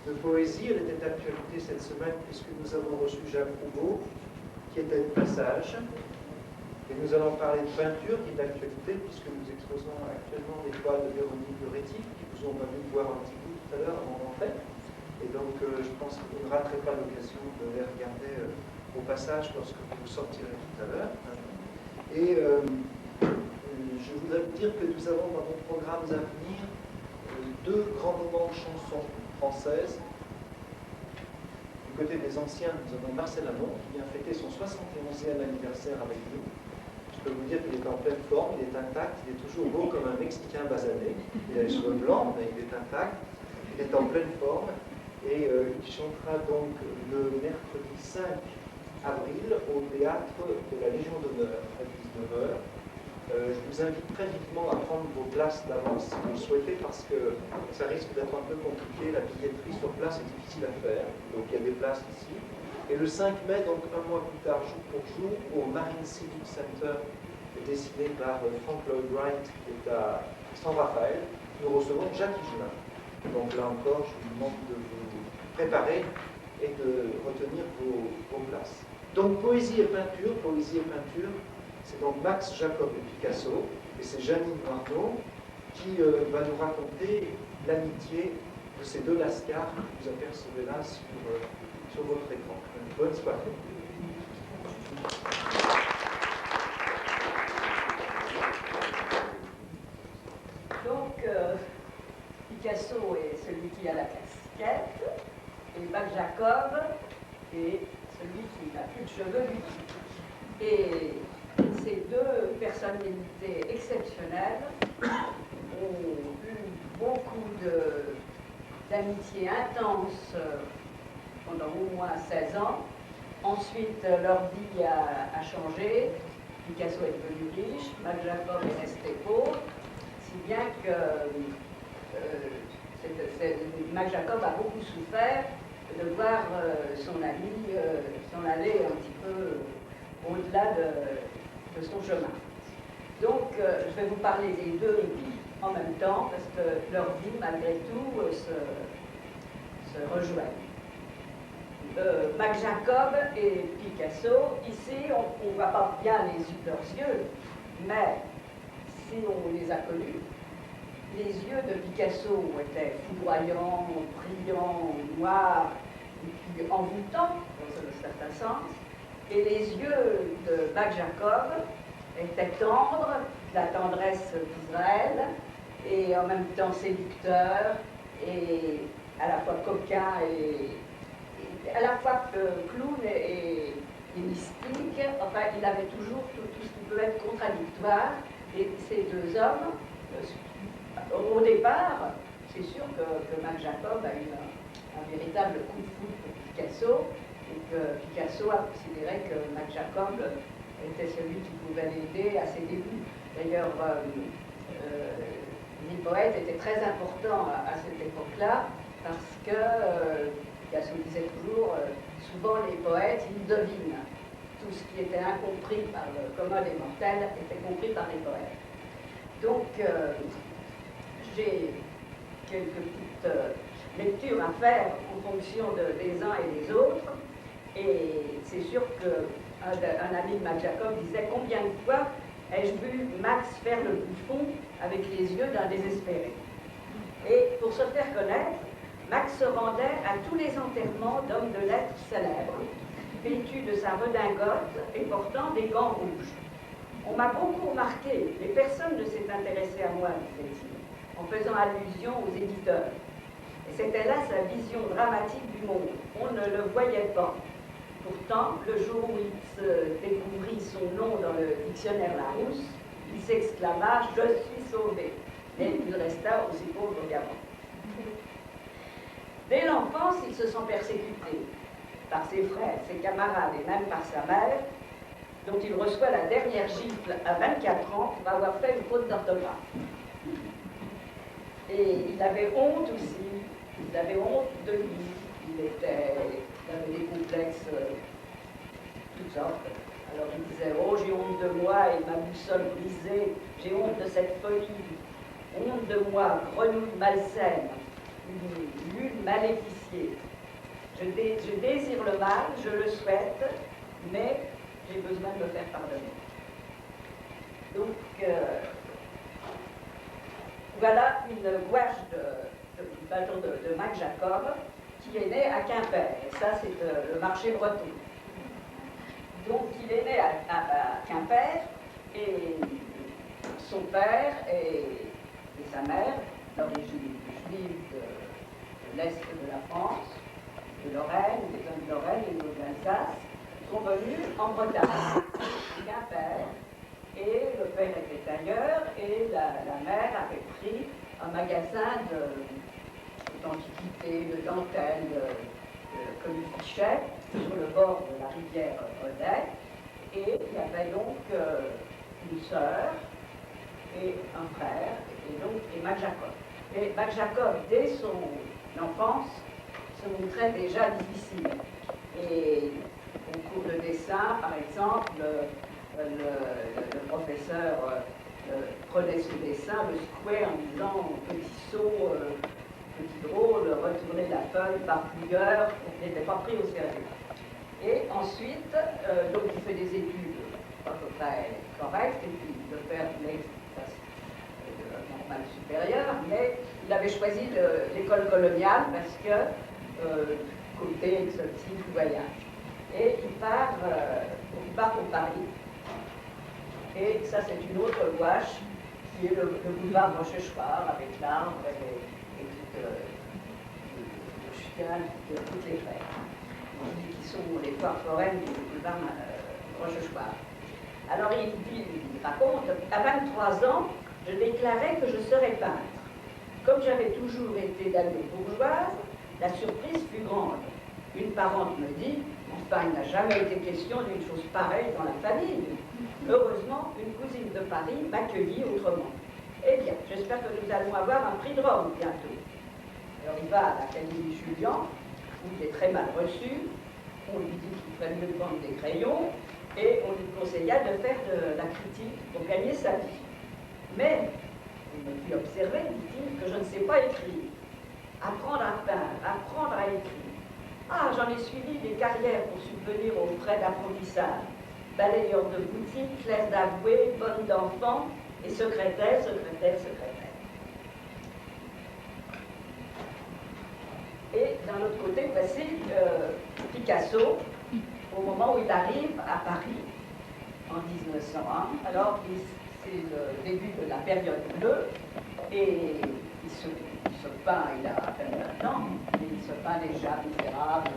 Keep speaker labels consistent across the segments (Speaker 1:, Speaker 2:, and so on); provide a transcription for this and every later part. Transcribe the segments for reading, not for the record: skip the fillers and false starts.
Speaker 1: de poésie. Elle était d'actualité cette semaine puisque nous avons reçu Jacques Roubaud, qui était de passage. Et nous allons parler de peinture, qui est d'actualité, puisque nous exposons actuellement des toiles de Véronique Loretti, qui vous ont permis de voir un petit bout tout à l'heure avant d'entrer. Et donc, je pense que vous ne raterez pas l'occasion de les regarder au passage lorsque vous sortirez tout à l'heure. Et je voudrais vous dire que nous avons dans nos programmes à venir deux grands moments de chansons françaises. Du côté des anciens, nous avons Marcel Amont qui vient fêter son 71e anniversaire avec nous. Je peux vous dire qu'il est en pleine forme, il est intact, il est toujours beau comme un Mexicain basané. Il a les cheveux blancs, mais il est intact, il est en pleine forme. Et il chantera donc le mercredi 5 avril au théâtre de la Légion d'honneur à 19h. Je vous invite très vivement à prendre vos places d'avance si vous le souhaitez, parce que ça risque d'être un peu compliqué. La billetterie sur place est difficile à faire, donc il y a des places ici. Et le 5 mai, donc un mois plus tard, jour pour jour, au Marine Civic Center, dessiné par Frank Lloyd Wright, qui est à San Rafael, nous recevons Jacques Higelin. Donc là encore, je vous demande de vous préparer et de retenir vos places. Donc poésie et peinture, c'est donc Max Jacob et Picasso, et c'est Janine Arnaud qui va nous raconter l'amitié de ces deux lascars que vous apercevez là sur votre écran. Bonne soirée.
Speaker 2: Donc, Picasso est celui qui a la casquette, et Max Jacob est celui qui n'a plus de cheveux du tout. Et ces deux personnalités exceptionnelles ont eu beaucoup d'amitié intense pendant au moins 16 ans. Ensuite, leur vie a changé. Picasso est devenu riche, Max Jacob est resté pauvre, si bien que Max Jacob a beaucoup souffert de voir son ami s'en aller un petit peu au-delà de son chemin. Donc, je vais vous parler des deux en même temps, parce que leurs vies, malgré tout, se rejoignent. Max Jacob et Picasso, ici, on ne voit pas bien leurs yeux, mais si on les a connus, les yeux de Picasso étaient foudroyants, brillants, noirs, et puis envoûtants, dans un certain sens, et les yeux de Max Jacob étaient tendres, la tendresse d'Israël, et en même temps séducteurs, et à la fois coquin et à la fois clown et mystique. Enfin, il avait toujours tout ce qui peut être contradictoire. Et ces deux hommes, au départ, c'est sûr que Max Jacob a eu un véritable coup de foudre pour Picasso, et que Picasso a considéré que Max Jacob était celui qui pouvait l'aider à ses débuts. D'ailleurs, les poètes étaient très importants à cette époque-là, parce que Picasso disait toujours, souvent les poètes, ils devinent. Tout ce qui était incompris par le commun des mortels était compris par les poètes. Donc, j'ai quelques petites lectures à faire en fonction des uns et des autres. Et c'est sûr qu'un ami de Max Jacob disait « Combien de fois ai-je vu Max faire le bouffon avec les yeux d'un désespéré ?» Et pour se faire connaître, Max se rendait à tous les enterrements d'hommes de lettres célèbres, vêtu de sa redingote et portant des gants rouges. On m'a beaucoup remarqué, mais personne ne s'est intéressé à moi, disait-il, en faisant allusion aux éditeurs. Et c'était là sa vision dramatique du monde. On ne le voyait pas. Pourtant, le jour où il se découvrit son nom dans le dictionnaire Larousse, il s'exclama « Je suis sauvé !» Mais il resta aussi pauvre qu'avant. Dès l'enfance, il se sent persécuté par ses frères, ses camarades et même par sa mère, dont il reçoit la dernière gifle à 24 ans pour avoir fait une faute d'orthographe. Et il avait honte aussi, il avait honte de lui, il avait des complexes toutes sortes. Alors il disait « Oh, j'ai honte de moi et ma boussole brisée, j'ai honte de cette folie, honte de moi, grenouille malsaine, une lune maléficiée. Je désire le mal, je le souhaite, mais j'ai besoin de me faire pardonner. Donc, voilà une gouache du bateau de Mac Jacob qui est né à Quimper. Et ça, c'est le marché breton. Donc, il est né à Quimper et son père et sa mère, d'origine juive de l'Est de la France, de Lorraine, des zones de Lorraine et d'Alsace, sont venus en Bretagne, à Quimper. Et le père était tailleur et la mère avait pris un magasin d'antiquités, de dentelles, comme du fichet, sur le bord de la rivière Odet. Et il y avait donc une sœur et un frère, et Mac Jacob. Et Mac Jacob, dès son enfance, se montrait déjà difficile. Et au cours de dessin, par exemple, le professeur prenait ce dessin, le secouait en disant petit sot, petit drôle, retournait la feuille par plusieurs, il n'était pas pris au sérieux. Et ensuite, donc il fait des études à peu près correctes, et puis de faire normal supérieur, mais il avait choisi l'école coloniale parce que côté exotique, voyage. Et il part pour Paris. Et ça, c'est une autre gouache qui est le boulevard Rochechouart avec l'arbre et tout le chien de toutes les fêtes, qui sont les foires foraines du boulevard Rochechouart. Alors il raconte, à 23 ans, je déclarais que je serais peintre. Comme j'avais toujours été d'allure bourgeoise, la surprise fut grande. Une parente me dit, enfin, il n'a jamais été question d'une chose pareille dans la famille. Heureusement, une cousine de Paris m'accueillit autrement. Eh bien, j'espère que nous allons avoir un prix de Rome bientôt. Alors il va à l'Académie Julian, où il est très mal reçu. On lui dit qu'il ferait mieux de vendre des crayons, et on lui conseilla de faire de la critique pour gagner sa vie. Mais, il me fit observer, dit-il, que je ne sais pas écrire. Apprendre à peindre, apprendre à écrire. Ah, j'en ai suivi des carrières pour subvenir aux frais d'apprentissage. Balayeur de boutique, clerc d'avoué, bonne d'enfant, et secrétaire. Et d'un autre côté, voici Picasso, au moment où il arrive à Paris, en 1901. Alors, c'est le début de la période bleue, et il se peint, il a à peine 20 ans, mais il se peint déjà misérable,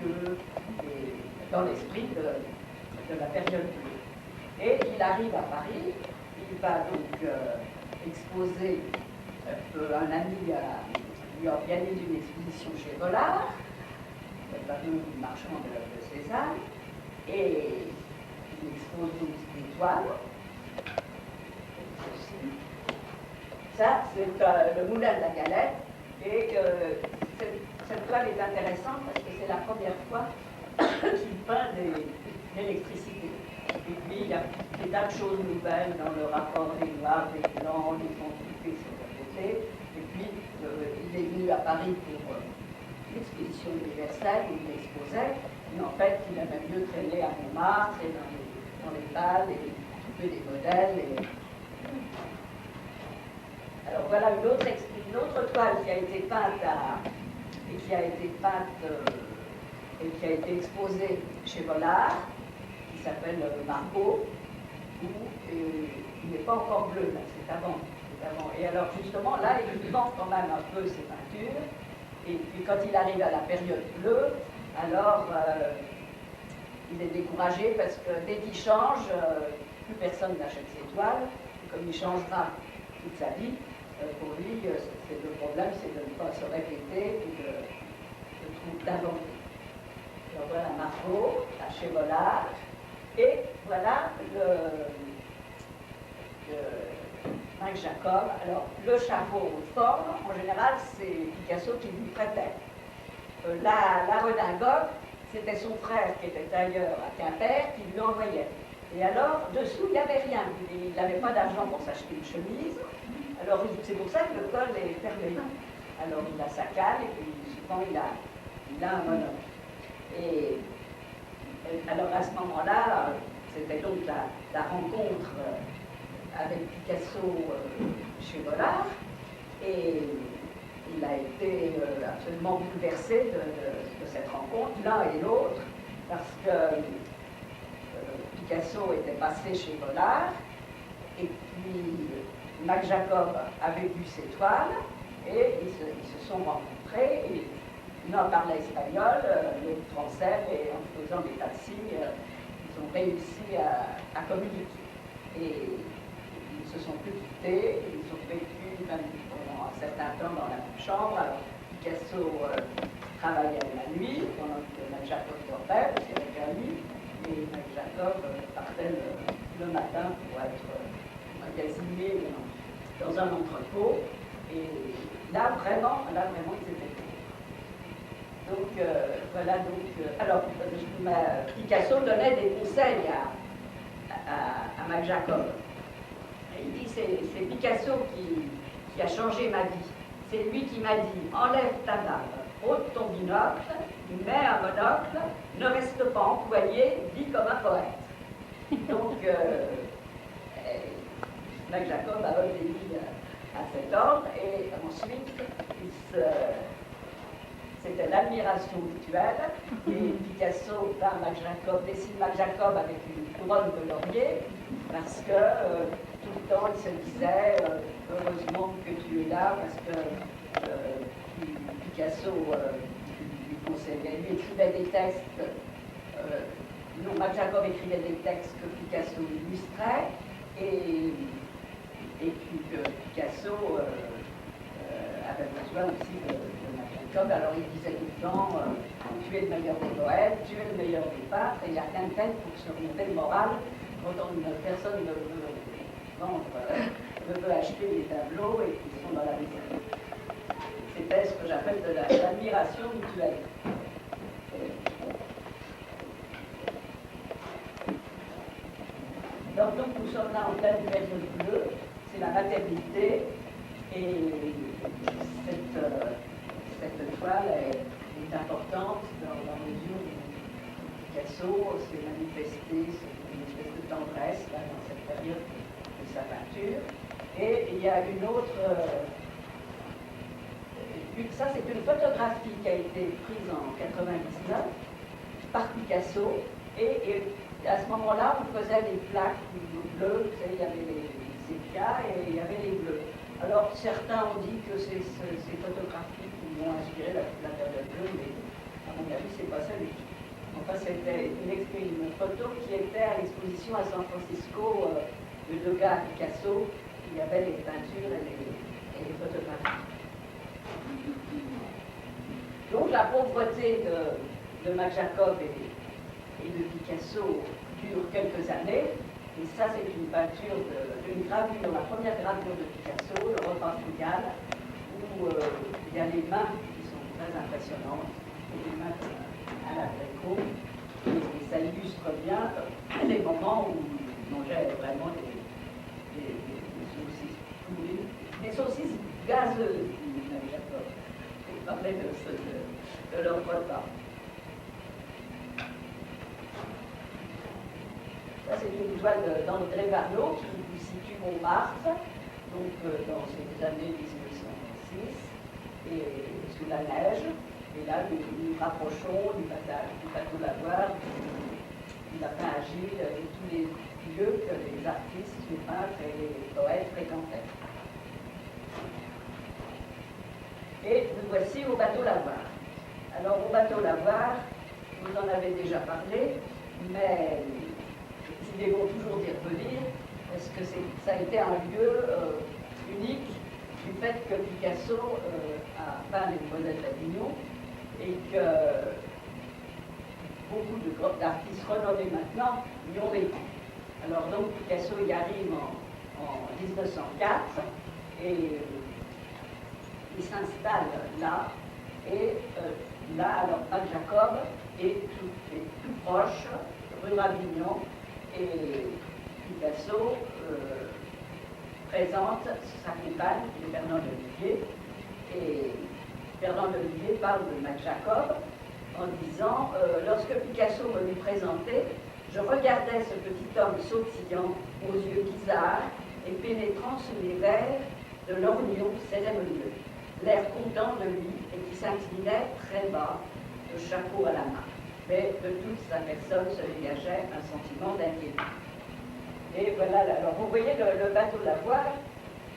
Speaker 2: vieux, et dans l'esprit de la période bleue. Et il arrive à Paris, il va donc exposer, un ami lui organise une exposition chez Vollard, le fameux marchand de Cézanne, et il expose 12 étoiles. Ça, c'est le moulin de la Galette, et cette toile est intéressante parce que c'est la première fois qu'il peint l'électricité. Et puis, il y a des tas de choses nouvelles dans le rapport des noirs, des blancs, des quantités sur le côté. Et puis, il est venu à Paris pour l'exposition universelle où il exposait, mais en fait, il aimait mieux traîner à Montmartre et dans les balles et trouver des modèles. Alors voilà une autre toile qui a été peinte et qui a été exposée chez Vollard, qui s'appelle Margot, où il n'est pas encore bleu, là, c'est avant. Et alors justement, là, il vend quand même un peu ses peintures, et puis quand il arrive à la période bleue, alors il est découragé parce que dès qu'il change, plus personne n'achète ses toiles, et comme il changera toute sa vie, pour lui, le problème, c'est de ne pas se répéter et d'inventer. Alors voilà Margot, à chez Vollard, et voilà Mac Jacob. Alors, le chapeau forme, en général, c'est Picasso qui lui prêtait. La redingote, c'était son frère qui était tailleur à Quimper qui lui envoyait. Et alors, dessous, il n'y avait rien. Il n'avait pas d'argent pour s'acheter une chemise. Alors, c'est pour ça que le col est fermé. Alors, il a sa canne, et puis souvent, il il a un monocle. Et alors à ce moment-là, c'était donc la rencontre avec Picasso chez Vollard, et il a été absolument bouleversé de cette rencontre, l'un et l'autre, parce que Picasso était passé chez Vollard, et puis Max Jacob avait vu ses toiles, et ils se sont rencontrés, et l'un parlait espagnol, l'autre français, et en faisant des tas de signes, ils ont réussi à communiquer. Et ils se sont plus quittés, ils ont vécu pendant un certain temps dans la même chambre. Alors Picasso travaillait la nuit, pendant que Max Jacob dormait, parce qu'il avait qu'un lit, et Max Jacob partait le matin pour être magasinier dans un entrepôt. Et là, vraiment, ils étaient cool. Donc, voilà, alors, Picasso donnait des conseils à Max Jacob. Et il dit, c'est Picasso qui a changé ma vie. C'est lui qui m'a dit, enlève ta barbe, ôte ton binocle, mets un monocle, ne reste pas employé, vis comme un poète. Donc, Max Jacob a obéi à cet ordre, et ensuite, c'était l'admiration mutuelle, et Picasso peint Max Jacob, dessine Max Jacob avec une couronne de laurier, parce que tout le temps il se disait heureusement que tu es là, parce que Picasso lui conseillait, lui écrivait des textes, non, Max Jacob écrivait des textes que Picasso illustrait, et puis que Picasso avait besoin aussi de Max Jacob. Alors il disait tout le temps, tu es le meilleur des poètes, tu es le meilleur des peintres, et il n'y a rien de tel pour se remonter le moral quand personne ne veut vendre, ne veut acheter des tableaux et qui sont dans la maison. C'était ce que j'appelle de l'admiration mutuelle. Alors donc nous sommes là en pleine période bleue, c'est la maternité, et cette toile est importante dans la mesure où Picasso s'est manifesté une espèce de tendresse là, dans cette période de sa peinture. Et il y a une autre... ça, c'est une photographie qui a été prise en 99 par Picasso, et à ce moment-là, on faisait des plaques bleues, vous savez, il y avait les sépias et il y avait les bleus. Alors, certains ont dit que c'est ces photographies qui m'ont inspiré la période bleue, mais à mon avis, c'est pas ça du tout. Enfin, c'était une photo qui était à l'exposition à San Francisco de Degas à Picasso. Il y avait les peintures et les photographies. Donc, la pauvreté de Max Jacob et de Picasso dure quelques années, et ça c'est une peinture d'une gravure, la première gravure de Picasso, le repas frugal, où il y a les mains qui sont très impressionnantes, les mains à la Gréco, et ça illustre bien les moments où il mangeait vraiment des saucisses pourries, des saucisses gazeuses, dit Max Jacob. Il parlait de leur repas. Ça, c'est une toile d'André Varneau qui vous situe Montmartre, donc dans ces années 1806, et sous la neige. Et là, nous nous rapprochons du bateau Lavoir, du lapin agile et tous les lieux que les artistes, les peintres et les poètes fréquentaient. Et nous voici au bateau Lavoir. Alors, au bateau Lavoir, vous en avez déjà parlé, mais il est bon toujours d'y revenir, parce que ça a été un lieu unique du fait que Picasso a peint les Demoiselles d'Avignon et que beaucoup d'artistes renommés maintenant y ont vécu. Alors donc Picasso y arrive en 1904 et il s'installe là, et là alors Max Jacob est tout proche, rue Avignon, et Picasso présente sa compagne, qui est Fernande Olivier, et Fernande Olivier parle de Max Jacob, en disant lorsque Picasso me l'eut présenté, je regardais ce petit homme sautillant, aux yeux bizarres et pénétrant sous les verres de l'orgnon cérémonieux, l'air content de lui et qui s'inclinait très bas, le chapeau à la main. Mais de toute sa personne se dégageait un sentiment d'inquiétude. Et voilà, alors vous voyez le bateau Lavoir,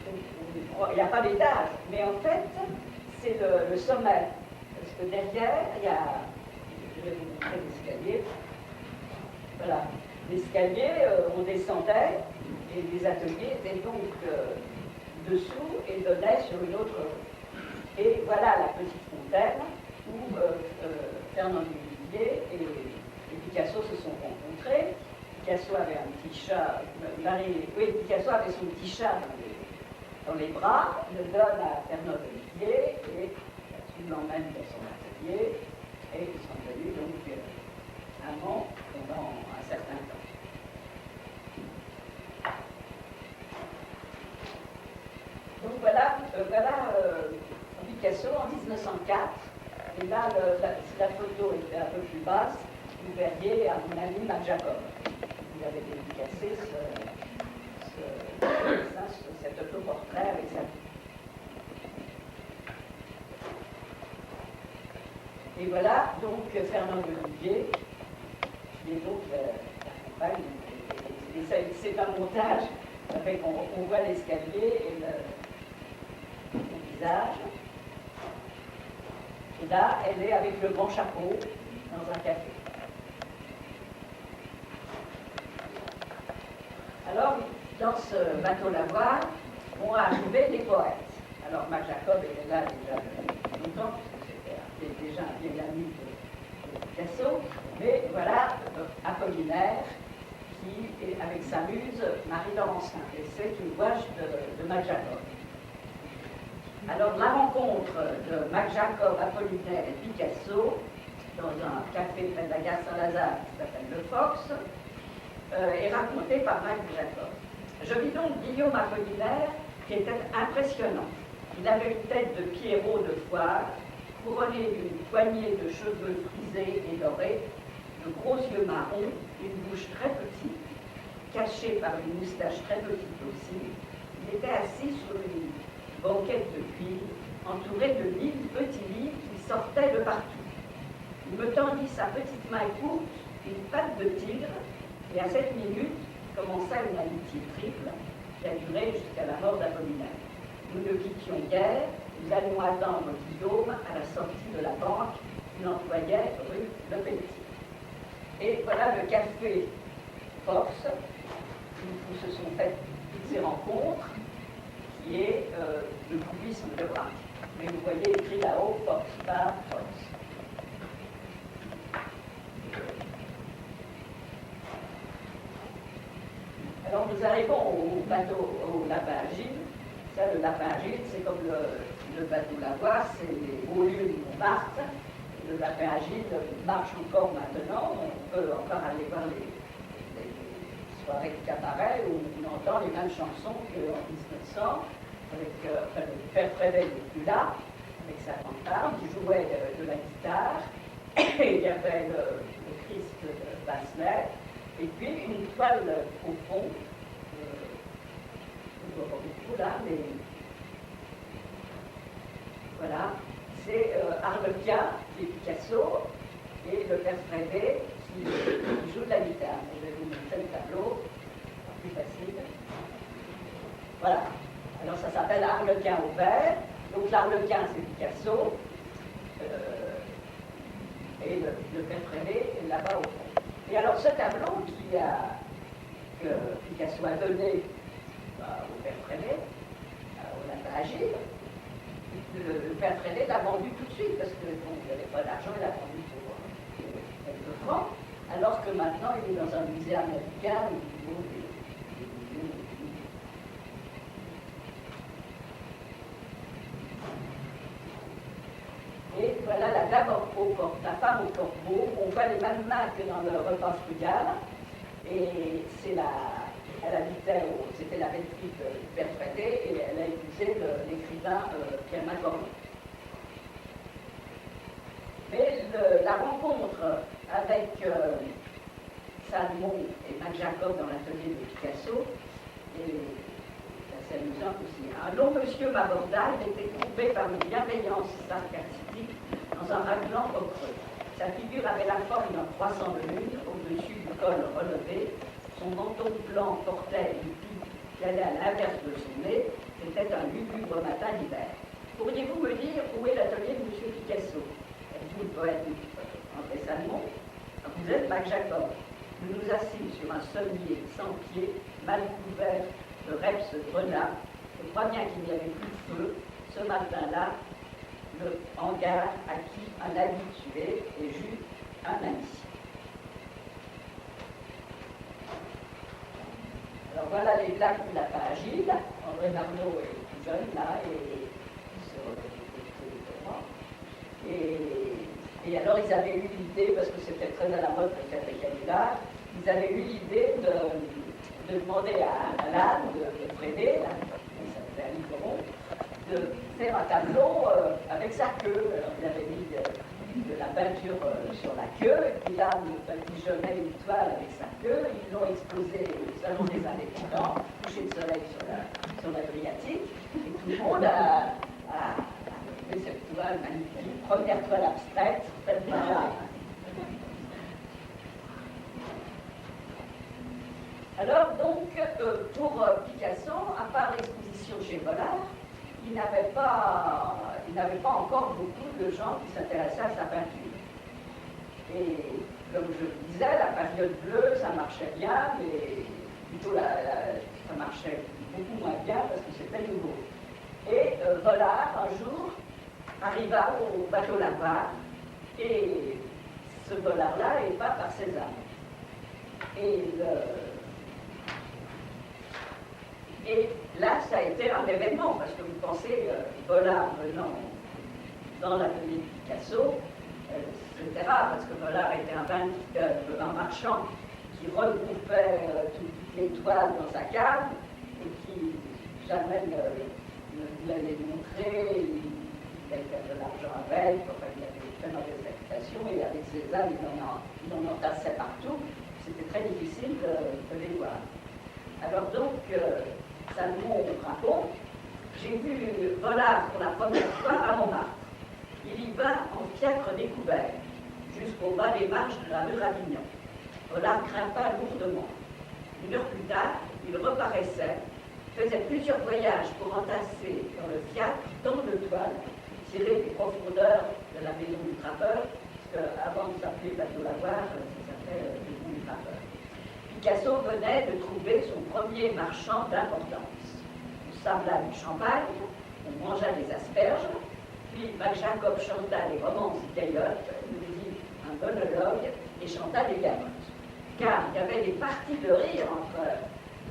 Speaker 2: il n'y a pas d'étage, mais en fait, c'est le sommet. Parce que derrière, il y a, je vais vous montrer l'escalier. Voilà, l'escalier, on descendait, et les ateliers étaient donc dessous et donnaient sur une autre rue. Et voilà la petite fontaine où Fernand Olivier et Picasso se sont rencontrés. Picasso avait un petit chat, Picasso avait son petit chat dans les bras, le donne à Fernand Olivier et il l'emmène dans son atelier et ils sont devenus donc amants pendant un certain temps. Donc voilà, Picasso en 1904, et là si la photo était un peu plus basse, vous verriez à mon ami Marc Jacob. Il avait dédicacé cet autoportrait avec sa vie. Et voilà, donc Fernand Olivier, qui est donc la compagne, et c'est un montage avec, on voit l'escalier et le visage. Et là, elle est avec le grand chapeau dans un café. Alors, dans ce bateau Lavoir, vont arriver les poètes. Alors, Marc Jacob était là déjà longtemps, puisque c'était déjà un vieil ami de Picasso, mais voilà Apollinaire, qui est avec sa muse Marie Laurencin, et c'est une gouache de Marc Jacob. Alors, la rencontre de Marc Jacob, Apollinaire et Picasso, dans un café près de la gare Saint-Lazare qui s'appelle Le Fox, est racontée par Marc Jacob. Je vis donc Guillaume Apollinaire, qui était impressionnant. Il avait une tête de Pierrot de foire, couronnée d'une poignée de cheveux frisés et dorés, de gros yeux marrons, une bouche très petite, cachée par une moustache très petite aussi. Il était assis sur une banquette de cuir, entouré de 1000 petits livres qui sortaient de partout. Il me tendit sa petite main courte, une patte de tigre, et à cette minute commença une amitié triple qui a duré jusqu'à la mort d'Apollinaire. Nous ne quittions guère, nous allions attendre Guillaume à la sortie de la banque qu'il employait rue Le Pelletier. Et voilà le café Force, où se sont faites toutes ces rencontres, qui est le cubisme de Braque. Mais vous voyez écrit là-haut Force par Force. Alors nous arrivons au bateau, au lapin agile. Ça, le lapin agile, c'est comme le bateau Lavoir, c'est les hauts lieux du Montmartre. Le lapin agile marche encore maintenant. On peut encore aller voir les soirées de cabaret où on entend les mêmes chansons qu'en 1900, avec le père Prévet n'est plus là, avec sa fanfare, qui jouait de la guitare. Et il y avait le Christ de Basselet. Et puis une toile au fond, on ne voit pas beaucoup là, mais voilà, c'est Arlequin qui est Picasso et le père Frédé qui joue de la guitare. Je vais vous montrer le tableau, plus facile. Voilà, alors ça s'appelle Arlequin au vert, donc l'Arlequin c'est Picasso et le père Frédé est là-bas au fond. Et alors ce tableau que Picasso a donné au père Frédé, au lapin agile, le père Frédé l'a vendu tout de suite parce que bon, il n'avait pas d'argent, il l'a vendu pour quelques francs, alors que maintenant il est dans un musée américain où il vaut des millions. Et voilà la dame la femme au corbeau. On voit les mêmes mains que dans le repas frugal. Et elle habitait, c'était la belle-fille du père Frédé, et elle a épousé l'écrivain Pierre Macorne. Mais la la rencontre avec Salmon et Max Jacob dans l'atelier de Picasso est assez amusante aussi. Un long monsieur m'aborda, il était troublé par une bienveillance sarcastique dans un raglan au creux. Sa figure avait la forme d'un croissant de lune au-dessus du col relevé. Son menton blanc portait une pipe qui allait à l'inverse de son nez. C'était un lugubre matin d'hiver. Pourriez-vous me dire où est l'atelier de M. Picasso? Êtes-vous le poète André Salmon? Vous êtes Max Jacob. Nous nous assîmes sur un sommier sans pied, mal couvert de reps grenat. Je crois bien qu'il n'y avait plus de feu. Ce matin-là, le hangar acquis un habitué et j'eus un ami. Alors voilà les blagues de la page Agile. André Marnaud est tout jeune là et et alors ils avaient eu l'idée, parce que c'était très à la mode de faire des canulars, ils avaient eu l'idée de demander à Alan de Frédé, il s'appelait Aligoron, de faire un tableau avec sa queue. Alors il avait mis de la peinture sur la queue, et puis là, il badigeonnait une toile avec sa queue, ils l'ont exposé au Salon des Indépendants, coucher de soleil sur l'Adriatique, et tout le monde a fait cette toile magnifique, première toile abstraite, faite par là. Alors donc, pour Picasso, à part l'exposition chez Vollard, il n'avait pas encore beaucoup de gens qui s'intéressaient à sa peinture. Et comme je vous disais, la période bleue, ça marchait bien, mais plutôt ça marchait beaucoup moins bien parce que c'était nouveau. Et Vollard, un jour, arriva au bateau Laval, et ce Vollard-là est peint par Cézanne. Et là, ça a été un événement, parce que vous pensez, Vollard venant dans l'atelier de Picasso, c'était rare, parce que Vollard était un marchand qui regroupait toutes les toiles dans sa cave, et qui jamais ne voulait les montrer, il avait fait de l'argent avec, enfin, il avait fait dans des exploitations, et avec Cézanne, il en entassait partout, c'était très difficile de les voir. Alors donc, Salmon raconte, j'ai vu Vollard pour la première fois à Montmartre. Il y va en fiacre découvert, jusqu'au bas des marches de la rue Ravignon. Vollard grimpa lourdement. Une heure plus tard, il reparaissait, faisait plusieurs voyages pour entasser dans le fiacre tant de toiles tirées des profondeurs de la maison du trappeur, parce qu'avant de s'appeler Bateau Lavoir, ça s'appelait maison du trappeur. Picasso venait de trouver son premier marchand d'importance. On sabla du champagne, on mangea des asperges, puis Max Jacob chanta les romances gaillottes, nous dit un monologue, et chanta des gamottes. Car il y avait des parties de rire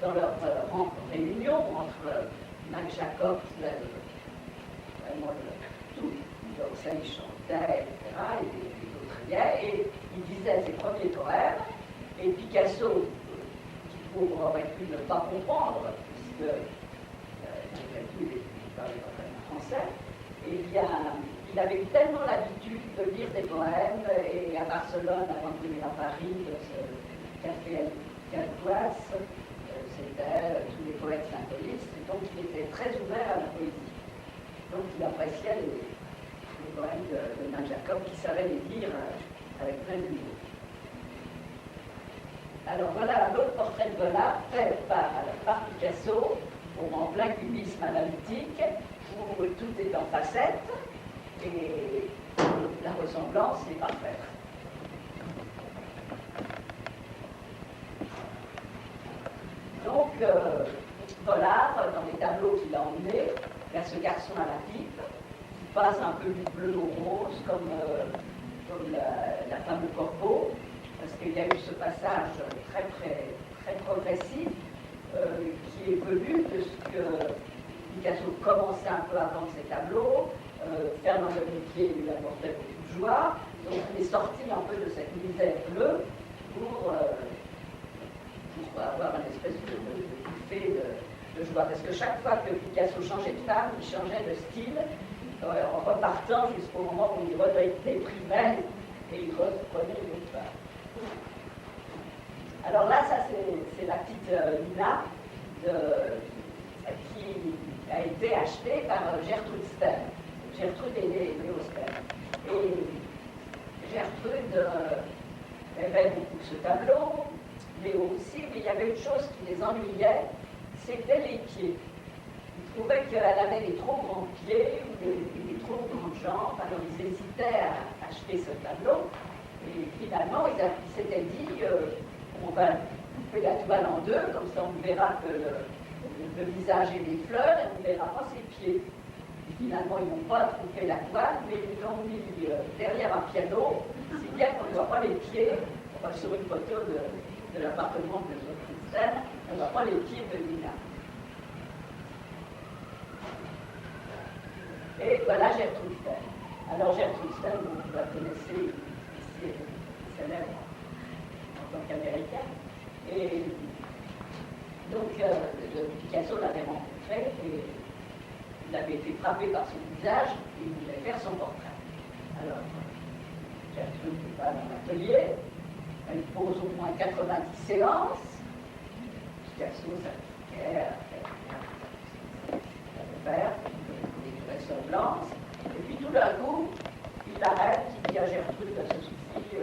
Speaker 2: dans leur réunion entre Max Jacob, vraiment tout, il chantait, etc., et les autres riaient, et il disait ses premiers poèmes, et Picasso, qui aurait pu ne pas comprendre, puisque n'avait plus parlé français, eh bien, il avait eu tellement l'habitude de lire des poèmes, et à Barcelone, avant de venir à Paris, ce café Calcoas, c'était tous les poètes symbolistes, et donc il était très ouvert à la poésie. Donc il appréciait les poèmes de Max Jacob, qui savait les lire avec plein d'humour. Alors voilà un autre portrait de Vollard fait par Picasso, en plein cubisme analytique, où tout est en facettes, et la ressemblance est parfaite. Donc, Vollard, dans les tableaux qu'il a emmenés, il y a ce garçon à la pipe, qui passe un peu du bleu au rose, comme la femme de Corbeau, parce qu'il y a eu ce passage très progressif qui est venu de ce que Picasso commençait un peu avant ses tableaux. Fernand Lemétier lui apportait beaucoup de joie, donc il est sorti un peu de cette misère bleue pour avoir une espèce de buffet de joie. Parce que chaque fois que Picasso changeait de femme, il changeait de style, en repartant jusqu'au moment où il redéprimait et il reprenait l'autre part. Alors là, ça c'est la petite Lina qui a été achetée par Gertrude Stein. Gertrude est née au Stein. Et Gertrude aimait beaucoup ce tableau, Léo aussi, mais il y avait une chose qui les ennuyait, c'était les pieds. Ils trouvaient qu'elle avait des trop grands pieds ou des trop grandes jambes, alors ils hésitaient à acheter ce tableau. Et finalement, ils s'étaient dit, on va couper la toile en deux, comme ça on ne verra que le visage et les fleurs, et on ne verra pas ses pieds. Et finalement, ils n'ont pas coupé la toile, mais ils l'ont mis derrière un piano, si bien qu'on ne voit pas les pieds, sur une photo de l'appartement de Christelle, on ne voit pas les pieds de Lina. Et voilà Gertrude Stein. Alors Gertrude Stein, vous la connaissez, ici, célèbre en tant qu'américaine. Et donc Picasso l'avait rencontré et il avait été frappé par son visage et il voulait faire son portrait. Alors Gertrude va dans l'atelier, elle pose au moins 90 séances. Picasso s'appliquait à faire des ressemblances. Et puis tout d'un coup, il arrête, il dit à Gertrude, ça suffit,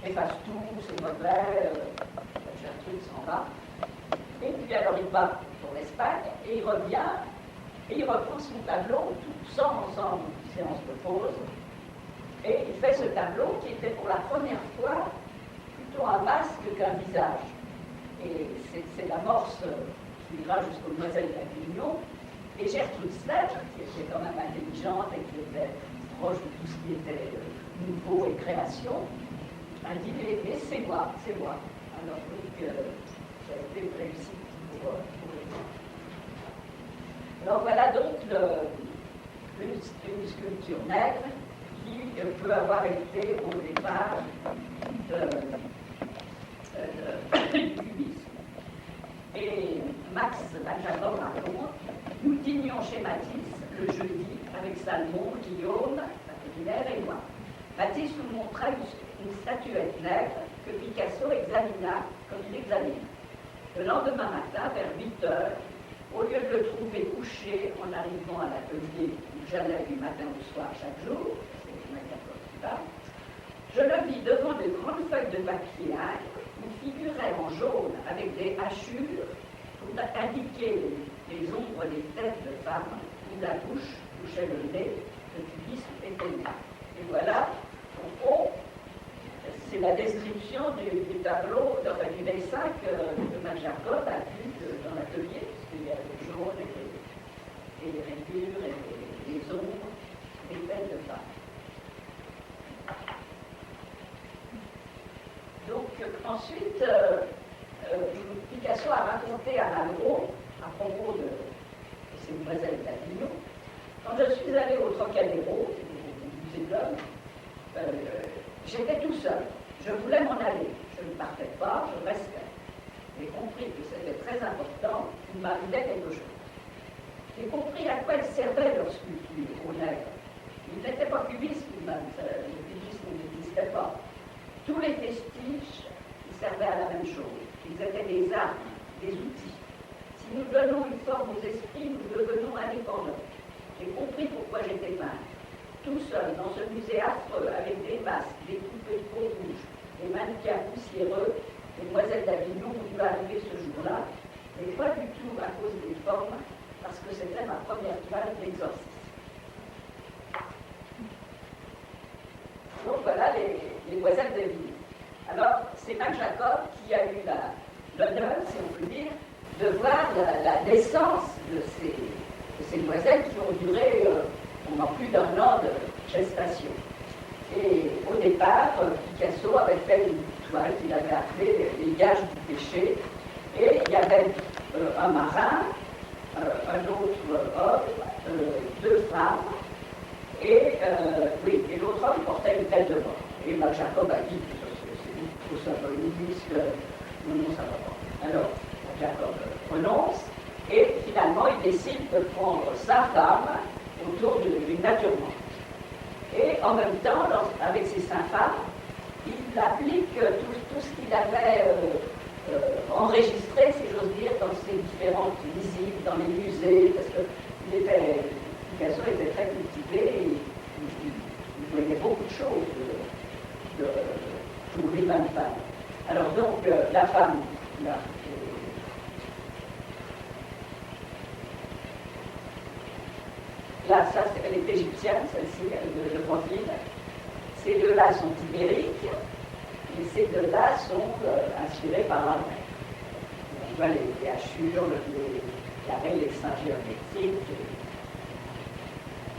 Speaker 2: j'efface tout, c'est mauvais. Gertrude s'en va. Et puis alors il va pour l'Espagne et il revient et il reprend son tableau tout sans séance de pause. Et il fait ce tableau qui était pour la première fois plutôt un masque qu'un visage. Et c'est l'amorce qui ira jusqu'aux Demoiselles d'Avignon. Et Gertrude Stein, qui était quand même intelligente et qui était proche de tout ce qui était nouveau et création, a dit mais c'est moi. Alors donc ça a été une réussite pour eux. Alors voilà donc une sculpture nègre qui peut avoir été au départ du cubisme. Et Max Jacob raconte, nous dînions chez Matisse le jeudi avec Salmon, Guillaume, Apollinaire et moi. Matisse nous montra une statuette nègre que Picasso examina comme il examine. Le lendemain matin, vers 8 heures, au lieu de le trouver couché en arrivant à l'atelier où j'allais du matin au soir chaque jour, je le vis devant de grandes feuilles de papier où figuraient en jaune avec des hachures pour indiquer les ombres des têtes de femmes où la bouche touchait le nez, le cubisme était là. Et voilà, au fond, c'est la description du tableau, du dessin que Max Jacob a vu dans l'atelier, puisqu'il y a le jaune et les rayures et les ombres des têtes de femmes. Donc ensuite, Picasso a raconté à Malraux, à propos de ces Demoiselles d'Avignon, quand je suis allée au Trocadéro, au musée de l'homme, j'étais tout seul. Je voulais m'en aller. Je ne partais pas, je restais. J'ai compris que c'était très important, il m'arrivait quelque chose. J'ai compris à quoi ils servaient leur sculpture aux nègres. Ils n'étaient pas cubistes, le cubisme n'existait pas. Tous les vestiges, ils servaient à la même chose. Ils étaient des armes, des outils. Si nous donnons une forme aux esprits, nous devenons indépendants. J'ai compris pourquoi j'étais peintre. Tout seul, dans ce musée affreux, avec des masques, des poupées de peau rouge, des mannequins poussiéreux, les Demoiselles d'Avignon ont dû arriver ce jour-là, mais pas du tout à cause des formes, parce que c'était ma première toile d'exorcisme. Donc voilà les Demoiselles d'Avignon. Alors, c'est Max Jacob qui a eu l'honneur, si on peut dire, de voir la naissance de ces demoiselles qui ont duré pendant plus d'1 an de gestation. Et au départ, Picasso avait fait une toile qu'il avait appelée Les gages du péché, et il y avait un marin, un autre homme, 2 femmes, et l'autre homme portait une tête de mort. Et Max Jacob a dit que c'est trop symboliste, non, ça va pas. Alors, Jacob prononce, et finalement, il décide de prendre sa femme autour d'une nature morte. Et et en même temps, avec ses 5 femmes, il applique tout ce qu'il avait enregistré, si j'ose dire, dans ses différentes visites, dans les musées, parce que Picasso était très cultivé, et il voyait beaucoup de choses pour les 20 femmes. Alors donc, la femme, là, ça, elle est égyptienne, celle-ci, de profil. Ces deux-là sont ibériques, et ces deux-là sont inspirés par la mer. On voit les hachures, les carrés, les seins géométriques.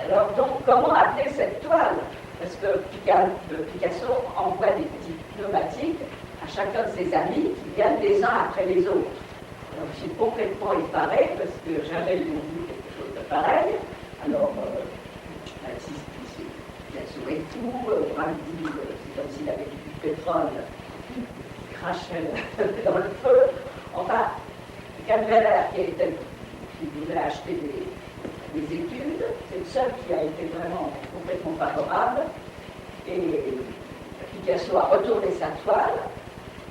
Speaker 2: Alors donc, comment appeler cette toile? Parce que Picasso envoie des petits pneumatiques à chacun de ses amis qui viennent les uns après les autres. Alors je suis complètement effarée parce que jamais ils n'ont vu quelque chose de pareil. Alors, Picasso et tout, Brandy, c'est comme s'il avait du pétrole qui crachait dans le feu. Enfin, Calveller qui voulait acheter des études, c'est le seul qui a été vraiment complètement favorable. Et Picasso a retourné sa toile.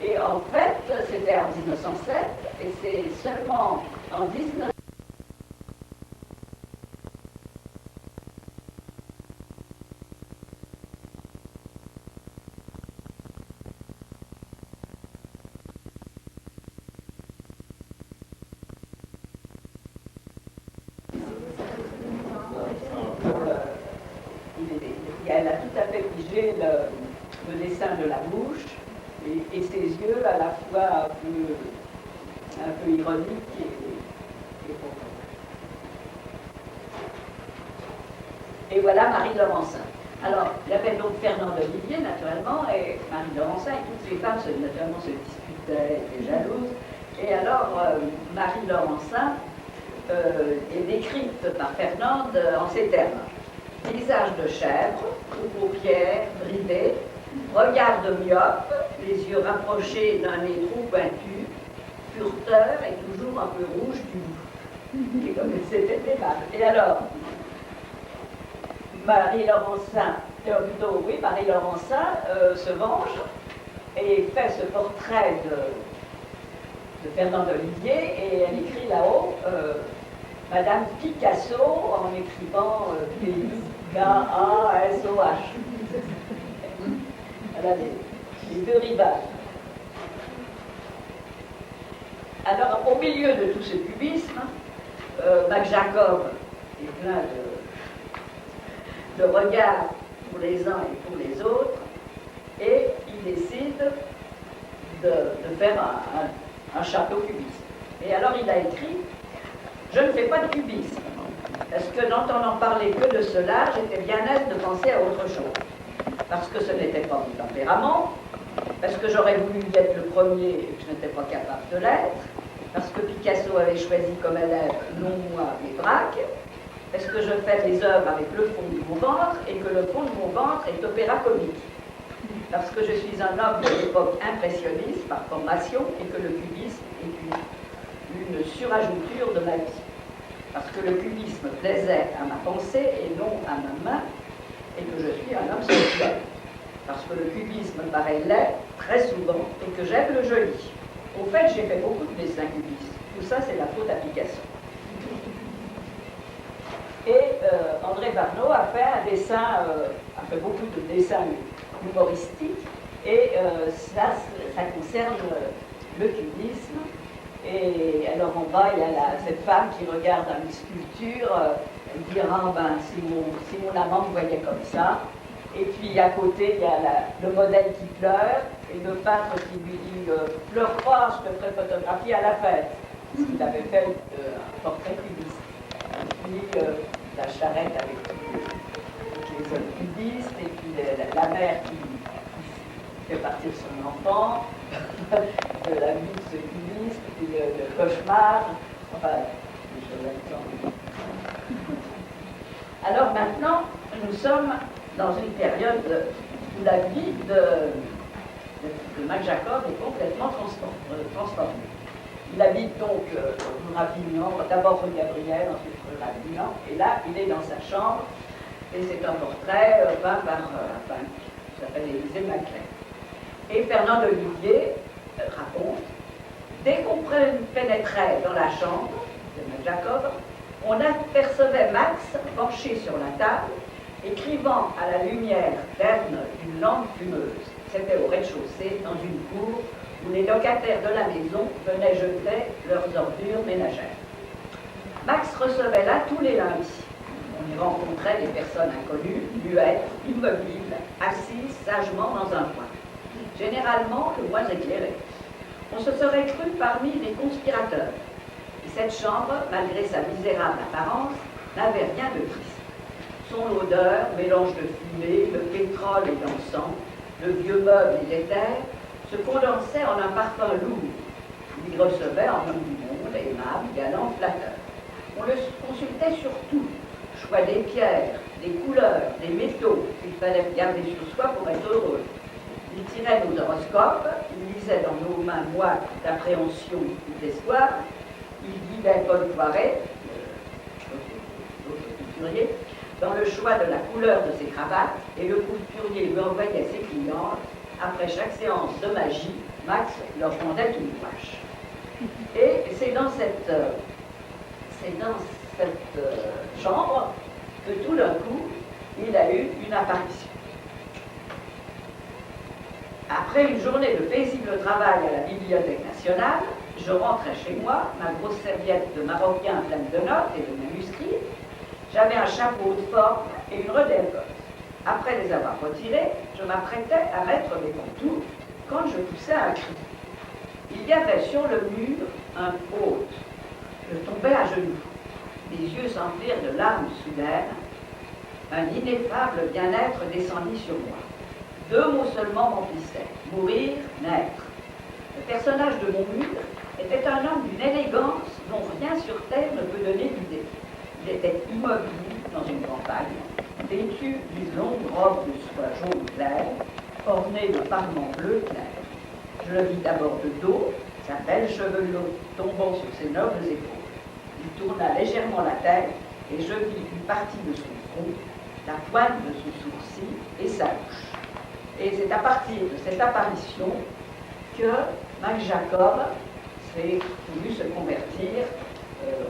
Speaker 2: Et en fait, c'était en 1907, et c'est seulement en 1907. Elle a tout à fait figé le dessin de la bouche et ses yeux à la fois un peu ironiques et profonds. Et voilà Marie Laurencin. Alors, il appelle donc Fernand d'Olivier, naturellement, et Marie Laurencin, et toutes les femmes, naturellement, se disputaient, étaient jalouses. Et alors, Marie Laurencin est décrite par Fernande en ces termes. Visage de chèvre, aux paupières bridées, regard de myope, les yeux rapprochés d'un nez trop pointu, furteur et toujours un peu rouge du bout. Et comme c'était aimable. Et alors, Marie Laurencin se venge et fait ce portrait de Fernand d'Olivier et elle écrit là-haut Madame Picasso en écrivant P-I-K-A-S-O-H. Elle a les deux rivages. Alors, au milieu de tout ce cubisme, Mac Jacob est plein de regards pour les uns et pour les autres, et il décide de faire un château cubiste. Et alors, il a écrit « Je ne fais pas de cubisme, parce que n'entendant parler que de cela, j'étais bien aise de penser à autre chose. Parce que ce n'était pas mon tempérament, parce que j'aurais voulu être le premier et que je n'étais pas capable de l'être, parce que Picasso avait choisi comme élève, non moi, mais Braque, parce que je fais des œuvres avec le fond de mon ventre et que le fond de mon ventre est opéra comique, parce que je suis un homme de l'époque impressionniste par formation et que le cubisme est une surajouture de ma vie, parce que le cubisme plaisait à ma pensée et non à ma main, et que je suis un homme sensuel, parce que le cubisme paraît laid très souvent et que j'aime le joli. Au fait, j'ai fait beaucoup de dessins cubistes. Tout ça, c'est la faute à Picasso. Et André Barnaud a fait un dessin, a fait beaucoup de dessins humoristiques, et ça concerne le cubisme. Et alors en bas, il y a cette femme qui regarde une sculpture, elle dira, si mon amant me voyait comme ça. Et puis à côté, il y a le modèle qui pleure, et le peintre qui lui dit « Pleure pas, je te ferai photographier à la fête ». Parce qu'il avait fait un portrait cubiste. Et puis la charrette avec toutes les hommes cubistes, et puis la mère qui fait partir son enfant, de la vie de ce cubiste, puis le cauchemar, enfin, des choses là-dedans. Alors maintenant, nous sommes dans une période où la vie de Mac Jacob est complètement transformée. Il habite donc rue Ravignan, d'abord rue Gabriel, ensuite rue Ravignan, et là, il est dans sa chambre, Et c'est un portrait peint par un peintre qui s'appelle Élisée Maclay. Et Fernand d'Olivier raconte: dès qu'on pénétrait dans la chambre de Mac Jacob, on apercevait Max penché sur la table, écrivant à la lumière terne d'une lampe fumeuse. C'était au rez-de-chaussée, dans une cour où les locataires de la maison venaient jeter leurs ordures ménagères. Max recevait là tous les lundis. On y rencontrait des personnes inconnues, muettes, immobiles, assises sagement dans un coin, généralement le moins éclairé. On se serait cru parmi des conspirateurs. Et cette chambre, malgré sa misérable apparence, n'avait rien de triste. Son odeur, mélange de fumée, de pétrole et d'encens, de vieux meubles et d'éther, se condensait en un parfum lourd. Il y recevait en homme du monde, aimable, galant, flatteur. On le consultait sur tout: choix des pierres, des couleurs, des métaux qu'il fallait garder sur soi pour être heureux. Il tirait nos horoscopes, il lisait dans nos mains moites d'appréhension ou d'espoir, il guidait Paul Poiret, l'autre couturier, dans le choix de la couleur de ses cravates, et le couturier lui envoyait ses clientes. Après chaque séance de magie, Max leur rendait une poche. Et c'est dans cette chambre que tout d'un coup, il a eu une apparition. Après une journée de paisible travail à la Bibliothèque nationale, je rentrais chez moi, ma grosse serviette de maroquin pleine de notes et de manuscrits. J'avais un chapeau de forme et une redingote. Après les avoir retirés, je m'apprêtais à mettre mes contours quand je poussai un cri. Il y avait sur le mur un hôte. Je tombais à genoux. Les yeux s'emplirent de larmes soudaines. Un ineffable bien-être descendit sur moi. 2 mots seulement m'emplissaient: mourir, naître. Le personnage de mon mur était un homme d'une élégance dont rien sur terre ne peut donner l'idée. Il était immobile dans une campagne, vêtu d'une longue robe de soie jaune clair, ornée de parements bleu clair. Je le vis d'abord de dos, sa belle chevelure tombant sur ses nobles épaules. Il tourna légèrement la tête et je vis une partie de son front, la pointe de son sourcil et sa bouche. Et c'est à partir de cette apparition que Mac Jacob s'est voulu se convertir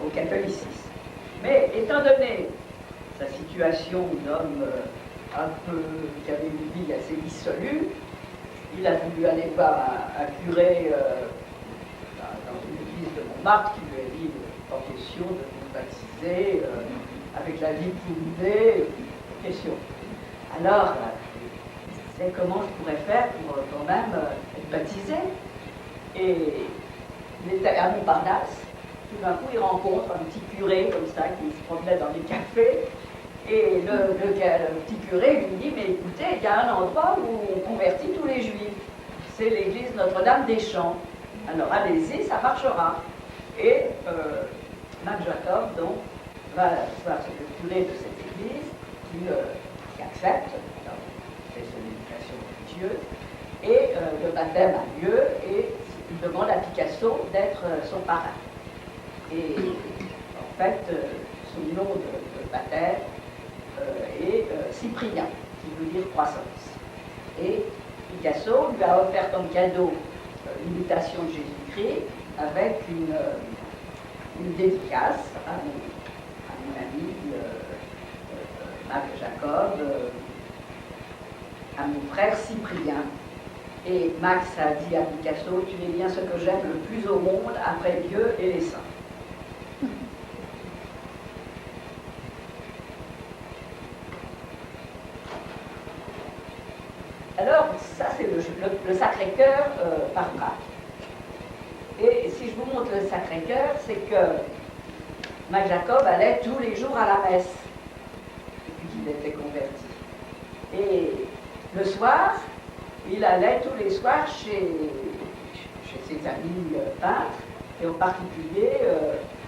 Speaker 2: au catholicisme. Mais étant donné sa situation d'homme un peu qui avait une vie assez dissolue, il a voulu aller voir un curé dans une église de Montmartre qui lui a dit: pas question de vous baptiser avec la vie privée, question. Alors, il disait: comment je pourrais faire pour quand même être baptisé? Et il était à Montparnasse. Tout d'un coup, il rencontre un petit curé comme ça qui se promenait dans les cafés. Et le petit curé lui dit: mais écoutez, il y a un endroit où on convertit tous les juifs. C'est l'église Notre-Dame des Champs. Alors allez-y, ça marchera. Et Mac Jacob, donc, va voir le curé de cette église qui accepte, c'est son éducation religieuse, et le baptême a lieu et il demande à Picasso d'être son parrain. Et en fait, son nom de baptême est Cyprien, qui veut dire croissance. Et Picasso lui a offert comme cadeau l'imitation de Jésus-Christ avec une dédicace à mon ami Mac Jacob, à mon frère Cyprien. Et Max a dit à Picasso: tu es bien ce que j'aime le plus au monde après Dieu et les saints. Alors, ça c'est le Sacré-Cœur par Braque. Et si je vous montre le Sacré-Cœur, c'est que Mac Jacob allait tous les jours à la messe, depuis qu'il était converti. Et le soir, il allait tous les soirs chez ses amis peintres, et en particulier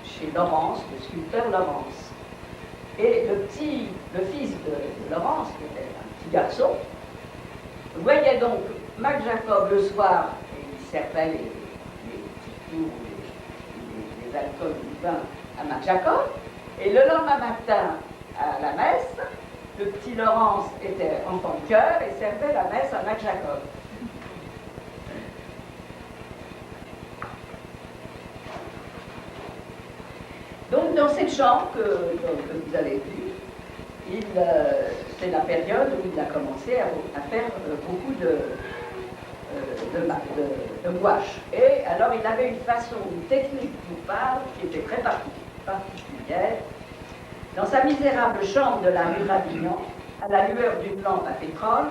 Speaker 2: chez Laurence, le sculpteur Laurence. Et le fils de Laurence, qui était un petit garçon, voyait donc Mac Jacob le soir, et il servait les petits tours, les alcools du vin à Mac Jacob, et le lendemain matin à la messe, le petit Laurence était enfant de chœur et servait la messe à Mac Jacob. Donc dans cette chambre que vous avez vue, c'est la période où il a commencé à faire beaucoup de gouache. Et alors il avait une façon, une technique pour peindre qui était très particulière. Dans sa misérable chambre de la rue Ravignan, à la lueur d'une lampe à pétrole,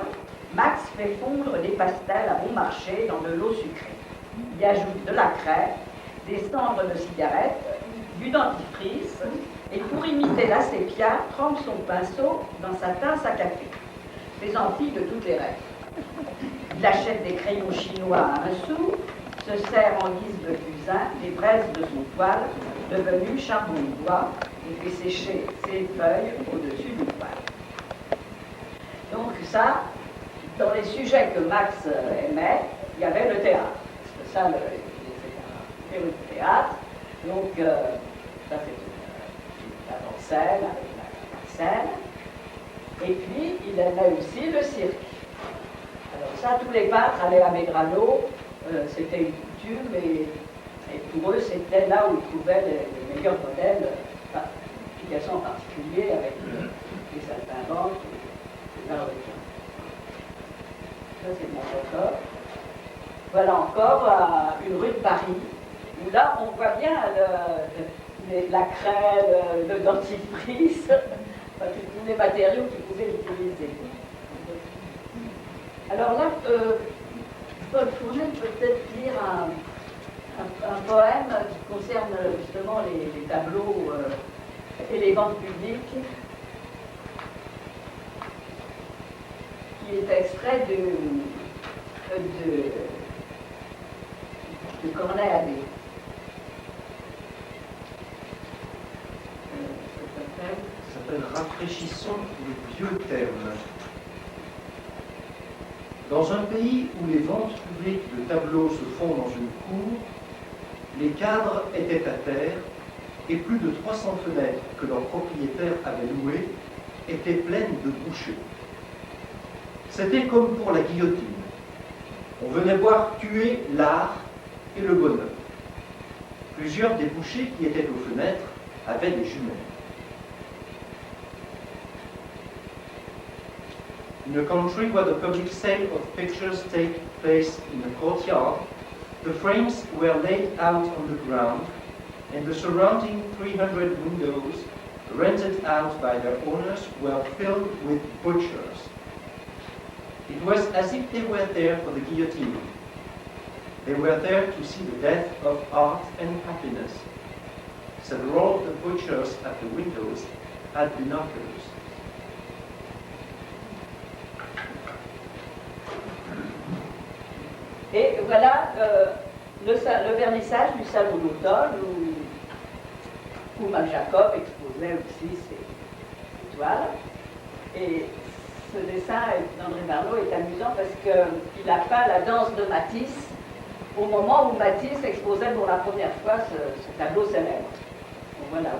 Speaker 2: Max fait fondre des pastels à bon marché dans de l'eau sucrée. Il y ajoute de la craie, des cendres de cigarettes, du dentifrice, et pour imiter la sépia, trempe son pinceau dans sa tasse à café, faisant fi de toutes les règles. Il achète des crayons chinois à 1 sou, se sert en guise de fusain les braises de son poêle, devenu charbon de bois, et fait sécher ses feuilles au-dessus du poêle. Donc ça, dans les sujets que Max aimait, il y avait le théâtre. Parce que ça, c'est un féru de théâtre. Donc, ça c'est la scène, avec la scène. Et puis, il aimait aussi le cirque. Alors ça, tous les peintres allaient à Medrano, c'était une coutume, et pour eux, c'était là où ils trouvaient les meilleurs modèles, Picasso en particulier, avec les saltimbanques, les arts de Jean. Ça, c'est mon photo. Voilà encore une rue de Paris, où là, on voit bien la craie, le dentifrice, tous les matériaux qu'ils pouvaient utiliser. Alors là, Paul Fournet peut peut-être lire un poème qui concerne justement les tableaux et les ventes publiques, qui est extrait de Corneille Abbé.
Speaker 1: Ça s'appelle Rafraîchissons les vieux termes. Dans un pays où les ventes publiques de tableaux se font dans une cour, les cadres étaient à terre et plus de 300 fenêtres que leurs propriétaires avaient louées étaient pleines de bouchées. C'était comme pour la guillotine. On venait voir tuer l'art et le bonheur. Plusieurs des bouchers qui étaient aux fenêtres avaient des jumelles. In a country where the public sale of pictures take place in a courtyard, the frames were laid out on the ground, and the surrounding 300 windows, rented out by their owners, were filled with butchers. It was as if they were there for the guillotine. They were there to see the death of art and happiness. Several of the butchers at the windows had binoculars.
Speaker 2: Et voilà le vernissage du salon d'automne où Mac Jacob exposait aussi ses toiles. Et ce dessin d'André Marlot est amusant parce qu'il a peint la danse de Matisse au moment où Matisse exposait pour la première fois ce tableau célèbre. Donc voilà.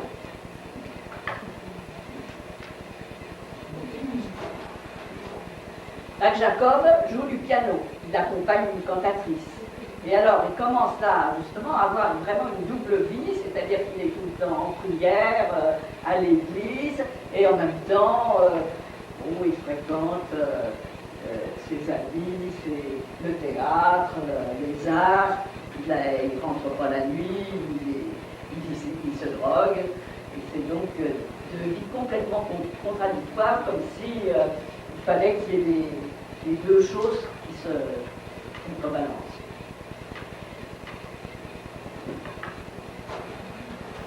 Speaker 2: Mac Jacob joue du piano, il accompagne une cantatrice. Et alors, il commence là, justement, à avoir vraiment une double vie, c'est-à-dire qu'il est tout le temps en prière, à l'église, et en même temps, il fréquente ses amis, le théâtre, les arts, il rentre pas la nuit, il se drogue, et c'est donc deux vies complètement contradictoires, comme si il fallait qu'il y ait les deux choses qui se contrebalancent.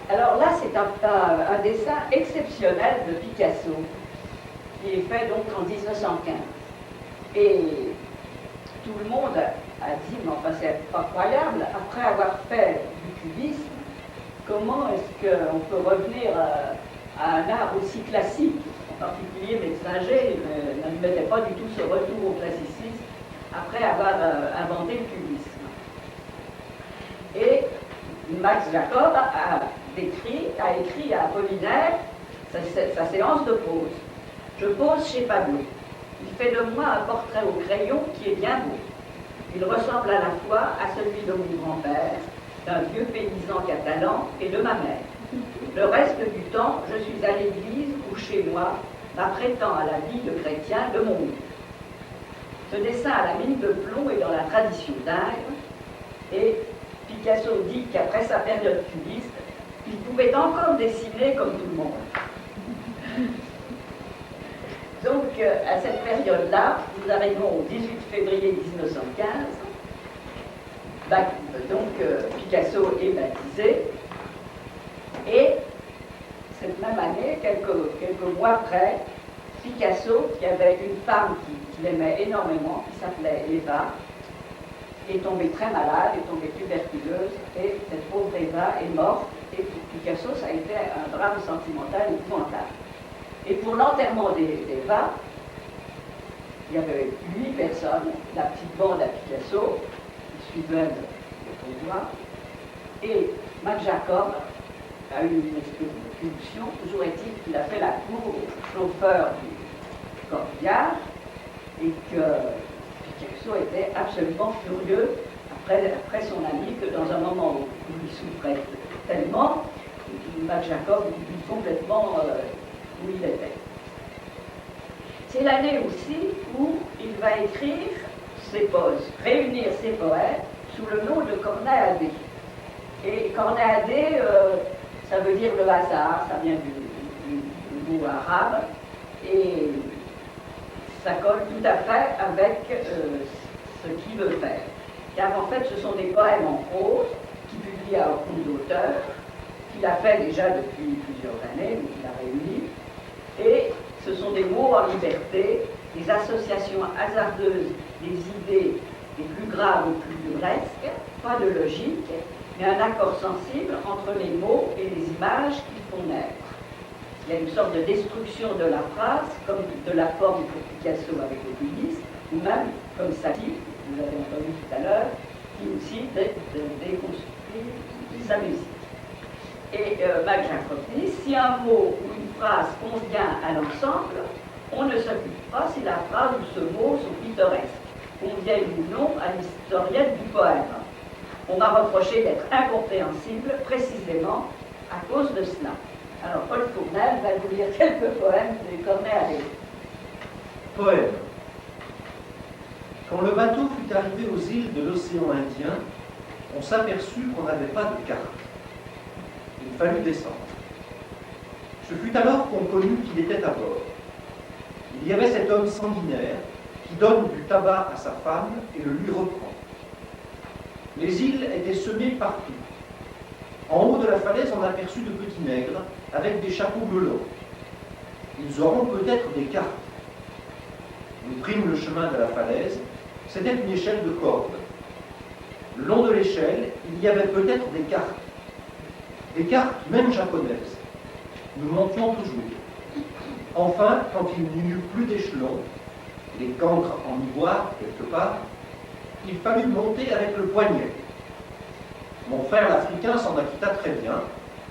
Speaker 2: Alors là, c'est un dessin exceptionnel de Picasso, qui est fait donc en 1915. Et tout le monde a dit, mais enfin c'est pas croyable, après avoir fait du cubisme, comment est-ce qu'on peut revenir à un art aussi classique? En particulier Metzinger n'admettait pas du tout ce retour au classicisme après avoir inventé le cubisme. Et Max Jacob a écrit à Apollinaire sa séance de pause. Je pose chez Pablo. Il fait de moi un portrait au crayon qui est bien beau. Il ressemble à la fois à celui de mon grand-père, d'un vieux paysan catalan et de ma mère. Le reste du temps, je suis à l'église ou chez moi, m'apprêtant à la vie de chrétien de mon lieu. Ce dessin à la mine de plomb est dans la tradition d'Ingres, et Picasso dit qu'après sa période cubiste, il pouvait encore dessiner comme tout le monde. Donc, à cette période-là, nous arrivons au 18 février 1915. Picasso est baptisé. Et cette même année, quelques mois après, Picasso, qui avait une femme qui l'aimait énormément, qui s'appelait Eva, est tombée très malade, est tombée tuberculeuse, et cette pauvre Eva est morte. Et pour Picasso, ça a été un drame sentimental épouvantable. Et pour l'enterrement d'Eva, il y avait 8 personnes, la petite bande à Picasso, qui suivait le convoi, et Mac Jacob a eu une espèce de pulsion. Toujours est-il qu'il a fait la cour au chauffeur du corbillard, et que Picasso était absolument furieux après son ami, que dans un moment où il souffrait tellement, Mac Jacob oublie complètement où il était. C'est l'année aussi où il va écrire réunir ses poètes sous le nom de Cornet-Adé. Et Cornet-Adé, ça veut dire le hasard, ça vient du mot arabe, et ça colle tout à fait avec ce qu'il veut faire. Car en fait, ce sont des poèmes en prose qu'il publie à compte d'auteur, qu'il a fait déjà depuis plusieurs années, mais qu'il a réuni, et ce sont des mots en liberté, des associations hasardeuses, des idées les plus graves ou plus burlesques, pas de logique, mais un accord sensible entre les mots et les images qu'ils font naître. Il y a une sorte de destruction de la phrase, comme de la forme pour Picasso avec le cubisme, ou même comme Satie, vous l'avez entendu tout à l'heure, qui aussi déconstruit sa musique. Et Mac Jacob dit, si un mot ou une phrase convient à l'ensemble, on ne s'occupe pas si la phrase ou ce mot sont pittoresques, conviennent ou non à l'historienne du poème. On m'a reproché d'être incompréhensible précisément à cause de cela. Alors Paul Fournel va vous lire quelques poèmes de Cornet-Adé.
Speaker 1: Poème. Quand le bateau fut arrivé aux îles de l'océan Indien, on s'aperçut qu'on n'avait pas de carte. Il fallut descendre. Ce fut alors qu'on connut qu'il était à bord. Il y avait cet homme sanguinaire qui donne du tabac à sa femme et le lui reprend. Les îles étaient semées partout. En haut de la falaise, on aperçut de petits nègres avec des chapeaux melons. Ils auront peut-être des cartes. Nous prîmes le chemin de la falaise. C'était une échelle de corde. Le long de l'échelle, il y avait peut-être des cartes. Des cartes, même japonaises. Nous montions toujours. Enfin, quand il n'y eut plus d'échelons, les cancres en ivoire, quelque part, il fallut monter avec le poignet. Mon frère l'Africain s'en acquitta très bien.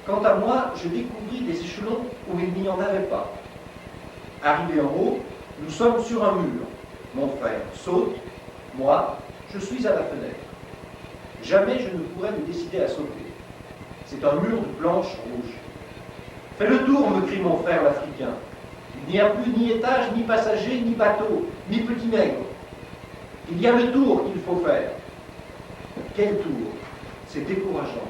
Speaker 1: Quant à moi, je découvris des échelons où il n'y en avait pas. Arrivé en haut, nous sommes sur un mur. Mon frère saute, moi, je suis à la fenêtre. Jamais je ne pourrais me décider à sauter. C'est un mur de planches rouges. Fais le tour, me crie mon frère l'Africain. Il n'y a plus ni étage, ni passager, ni bateau, ni petit nègre. Il y a le tour qu'il faut faire. Quel tour? C'est décourageant.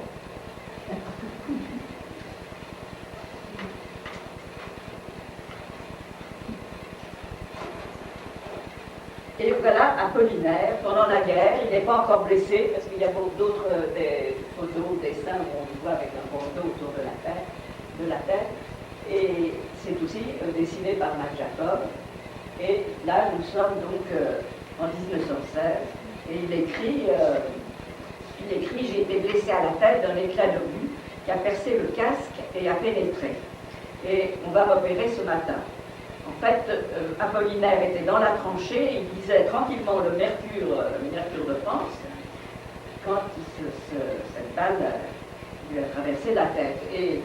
Speaker 2: Et voilà Apollinaire, pendant la guerre, il n'est pas encore blessé, parce qu'il y a d'autres photos, dessins où on le voit avec un bandeau autour de la tête. Et c'est aussi dessiné par Mac Jacob. Et là, nous sommes donc en 1916, et il écrit « J'ai été blessé à la tête d'un éclat d'obus qui a percé le casque et a pénétré. Et on va m'opérer ce matin. » En fait, Apollinaire était dans la tranchée, et il lisait tranquillement le mercure de France, quand cette balle lui a traversé la tête. Et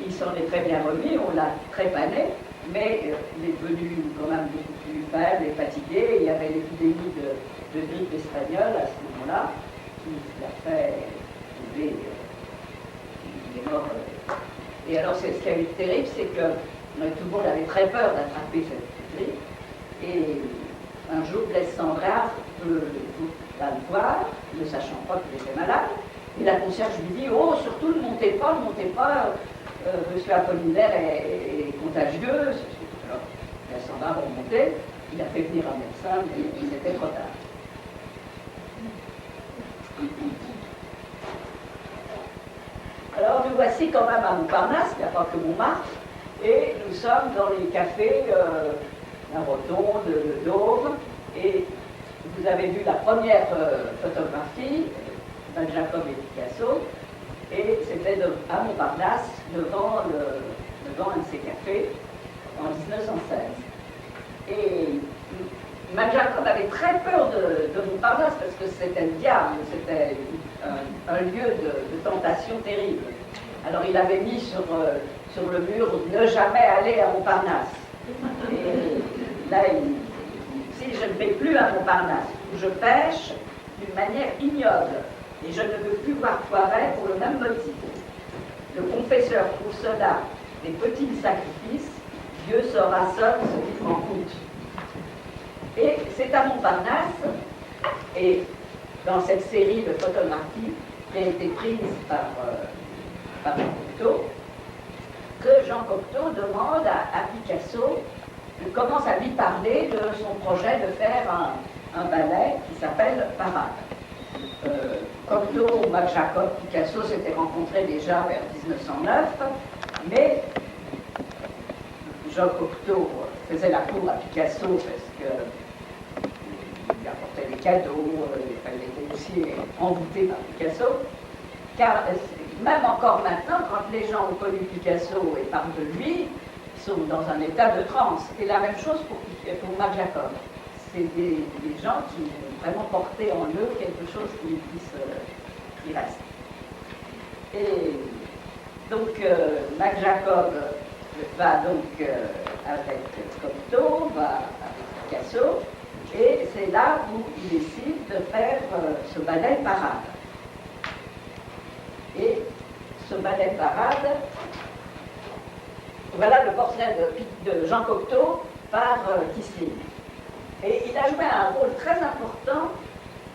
Speaker 2: il s'en est très bien remis, on l'a trépané, mais il est devenu quand même beaucoup plus faible et fatigué. Il y avait l'épidémie de grippe espagnole à ce moment-là, qui l'a fait tomber, il est mort. Et alors, ce qui a été terrible, c'est que tout le monde avait très peur d'attraper cette grippe. Et un jour, Blaise Cendrars va le voir, ne sachant pas qu'il était malade. Et la concierge lui dit: oh, surtout ne montez pas, monsieur Apollinaire est contagieux. Alors, Blaise Cendrars remontait, il a fait venir un médecin, mais c'était trop tard. Alors nous voici quand même à Montparnasse, il n'y a pas que Montmartre, et nous sommes dans les cafés, la Rotonde, le Dôme, et vous avez vu la première photographie, Van Jacob et Picasso, et c'était à Montparnasse, devant un de ces cafés, en 1916. Et Van Jacob avait très peur de Montparnasse parce que c'était le diable, c'était un lieu de tentation terrible. Alors il avait mis sur le mur « Ne jamais aller à Montparnasse ». Et là, il dit « Si je ne vais plus à Montparnasse, où je pêche d'une manière ignoble, et je ne veux plus voir Poiret pour le même motif. Le confesseur trouve cela des petits sacrifices, Dieu saura seul ce qui en coûte. » Et c'est à Montparnasse, et dans cette série de photographies qui a été prise par Jean Cocteau, que Jean Cocteau demande à Picasso, commence à lui parler de son projet de faire un ballet qui s'appelle Parade. Cocteau, Max Jacob, Picasso s'étaient rencontrés déjà vers 1909, mais Jean Cocteau faisait la cour à Picasso parce que il apportait des cadeaux, il était aussi envoûté par Picasso, car même encore maintenant, quand les gens ont connu Picasso et parlent de lui, ils sont dans un état de transe. Et la même chose pour Max Jacob. C'est des gens qui ont vraiment porté en eux quelque chose qui reste. Et donc, Max Jacob va donc avec Cocteau, va avec Picasso, et c'est là où il décide de faire ce ballet Parade. Et ce ballet Parade, voilà le portrait de Jean Cocteau par Kissling. Et il a joué un rôle très important,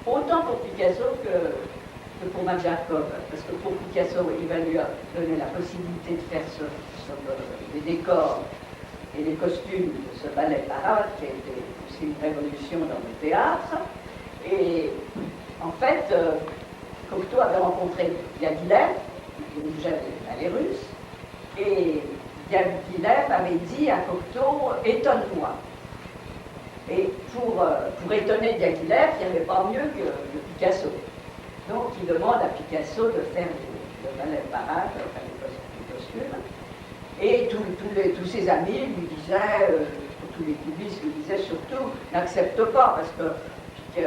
Speaker 2: autant pour Picasso que pour Max Jacob, parce que pour Picasso, il va lui donner la possibilité de faire les décors et les costumes de ce ballet Parade, qui a été aussi une révolution dans le théâtre. Et en fait, Cocteau avait rencontré Diaghilev, qui dirigeait les ballets russes, et Diaghilev avait dit à Cocteau « Étonne-moi ». Et pour étonner Diaghilev, il n'y avait pas mieux que Picasso. Donc il demande à Picasso de faire le ballet Parade, enfin les costumes. Et tous ses amis lui disaient, tous les cubistes lui disaient surtout, n'accepte pas, parce que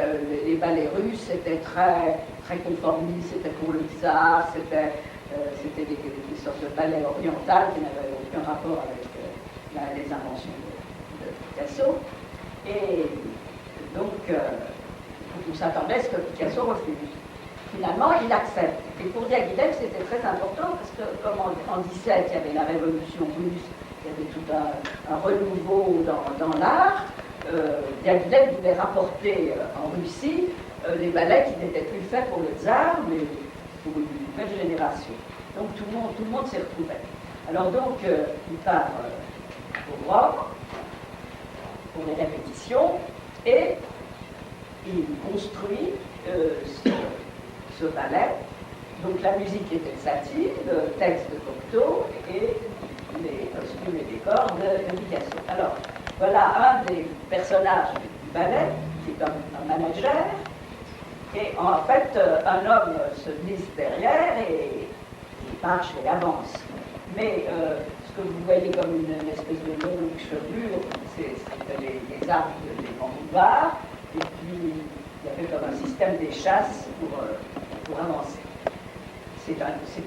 Speaker 2: les ballets russes c'était très, très conformistes, c'était pour le tsar, c'était des sortes de ballets orientales qui n'avaient aucun rapport avec les inventions de Picasso. Et donc, on s'attendait à ce que Picasso refuse. Finalement, il accepte. Et pour Diaghilev, c'était très important parce que, comme en 17, il y avait la révolution russe, il y avait tout un renouveau dans l'art, Diaghilev voulait rapporter en Russie des ballets qui n'étaient plus faits pour le tsar, mais pour une nouvelle génération. Donc tout le monde s'est retrouvé. Alors donc, il part au Rome pour les répétitions et il construit ce ballet. Donc la musique était de Satie, le texte de Cocteau et les costumes et décors de Picasso. Alors, voilà un des personnages du ballet, qui est un manager, et en fait, un homme se glisse derrière et il marche et avance. Mais ce que vous voyez comme une espèce de longue chevelure, c'est les arbres des grands boulevards, et puis il y avait comme un système d'échasse pour avancer. C'est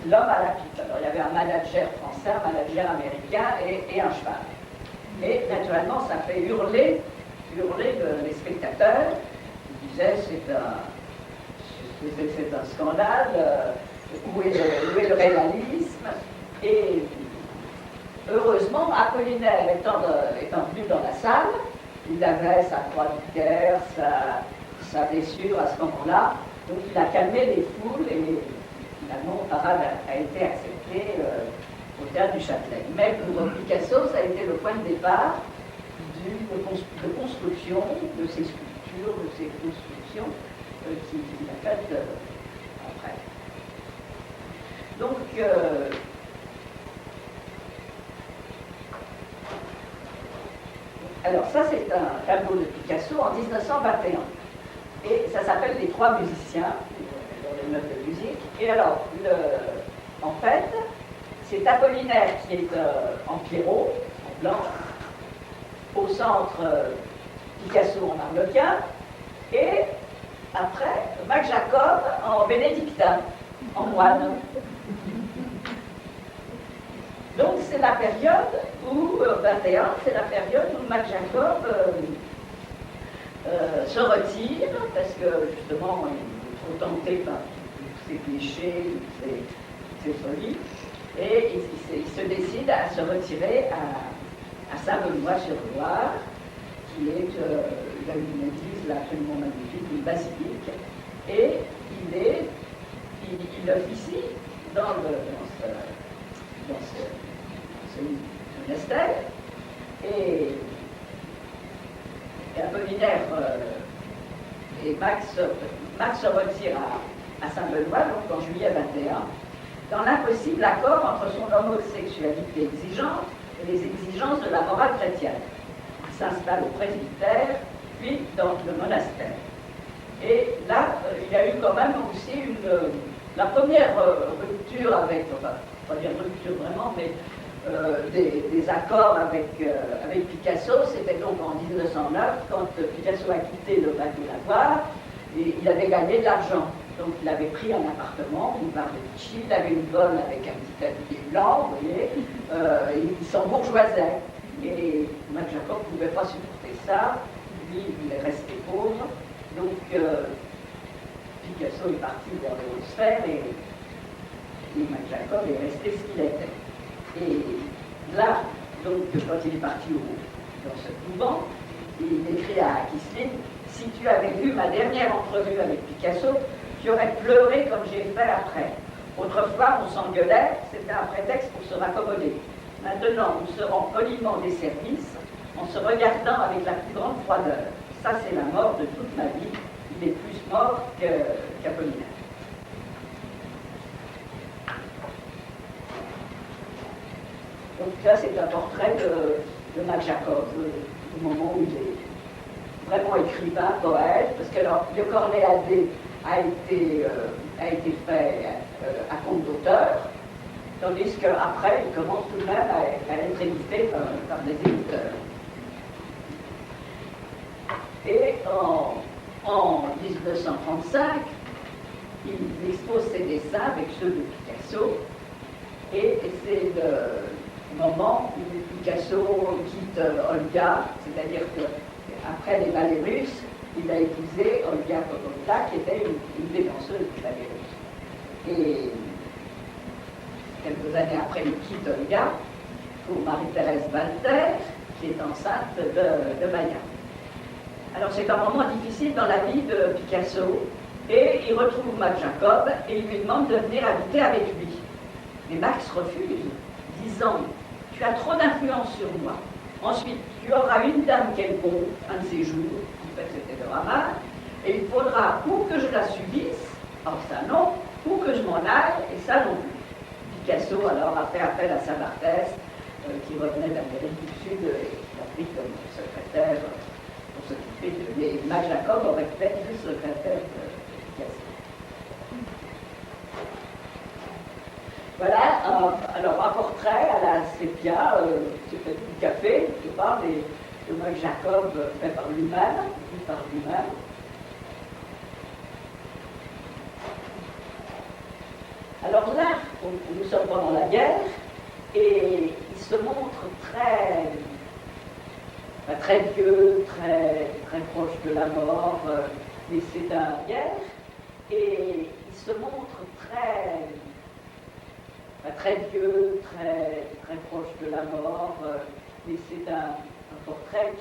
Speaker 2: l'homme à la pipe. Alors il y avait un manager français, un manager américain et un cheval. Et naturellement, ça fait hurler les spectateurs. Ils disaient c'est un scandale, où est le réalisme? Et heureusement, Apollinaire étant venu dans la salle, il avait sa croix de guerre, sa blessure à ce moment-là, donc il a calmé les foules et finalement, Parade a été accepté au théâtre du Châtelet. Mais pour Picasso, ça a été le point de départ de construction de ses sculptures, de ses constructions qu'il a faites après. Donc, alors ça c'est un tableau de Picasso en 1921. Et ça s'appelle Les Trois Musiciens, dans les notes de musique. Et alors, en fait, c'est Apollinaire qui est en Pierrot, en blanc, au centre Picasso en arlequin, et après, Max Jacob en bénédictin, en moine. Donc c'est la période où, 21, c'est la période où Max Jacob se retire, parce que justement il est trop tenté par tous ses péchés, toutes ses folies, et il se décide à se retirer à Saint-Benoît-sur-Loire, qui est il a une église là, absolument magnifique, une basilique, et il officie dans ce monastère, et Apollinaire et Max se retirent à Saint-Benoît, donc en juillet 21, dans l'impossible accord entre son homosexualité exigeante et les exigences de la morale chrétienne. Il s'installe au presbytère, puis dans le monastère. Et là, il y a eu quand même aussi la première rupture avec, enfin, pas dire rupture vraiment, mais des accords avec Picasso. C'était donc en 1909, quand Picasso a quitté le bac de Lavoir, et il avait gagné de l'argent. Donc il avait pris un appartement, une barre de Vichy, il avait une bonne avec un petit tablier blanc, vous voyez, il s'embourgeoisait. Et Max Jacob ne pouvait pas supporter ça, lui il est resté pauvre, donc Picasso est parti vers les hautes sphères et Max Jacob est resté ce qu'il était. Et là, donc quand il est parti dans ce couvent, il écrit à Kisling: si tu avais vu ma dernière entrevue avec Picasso, tu aurais pleuré comme j'ai fait après. Autrefois, on s'engueulait, c'était un prétexte pour se raccommoder. Maintenant, nous serons poliment des services en se regardant avec la plus grande froideur. Ça, c'est la mort de toute ma vie. Il est plus mort qu'Apollinaire. Donc là, c'est un portrait de Max Jacob, au moment où il est vraiment écrivain, poète, parce que alors, le Cornéadé a été fait à compte d'auteur, tandis qu'après, il commence tout de même à être édité par des éditeurs. Et en 1935, il expose ses dessins avec ceux de Picasso, et c'est le moment où Picasso quitte Olga, c'est-à-dire qu'après les ballets russes, il a épousé Olga Kokotka, qui était une des danseuses du ballet russe. Et quelques années après, il quitte Olga pour Marie-Thérèse Walter, qui est enceinte de Maya. Alors c'est un moment difficile dans la vie de Picasso, et il retrouve Max Jacob et il lui demande de venir habiter avec lui. Mais Max refuse, disant: tu as trop d'influence sur moi. Ensuite, tu auras une dame quelconque, un de ces jours, en fait c'était le Ramal, et il faudra ou que je la subisse, or ça non, ou que je m'en aille, et ça non plus. Picasso alors a fait appel à Saint-Barthès, qui revenait d'Amérique du Sud, et l'a pris comme secrétaire pour s'occuper de... Mais Max Jacob aurait fait le secrétaire de Picasso. Voilà, alors un portrait à la sépia, c'est fait du café, je parle de Max Jacob fait par lui-même, dit par lui-même. Alors là, nous sommes pendant la guerre, et il se montre très très vieux, très, très proche de la mort, laissé derrière, et il se montre très vieux, très proche de la mort, laissé un portrait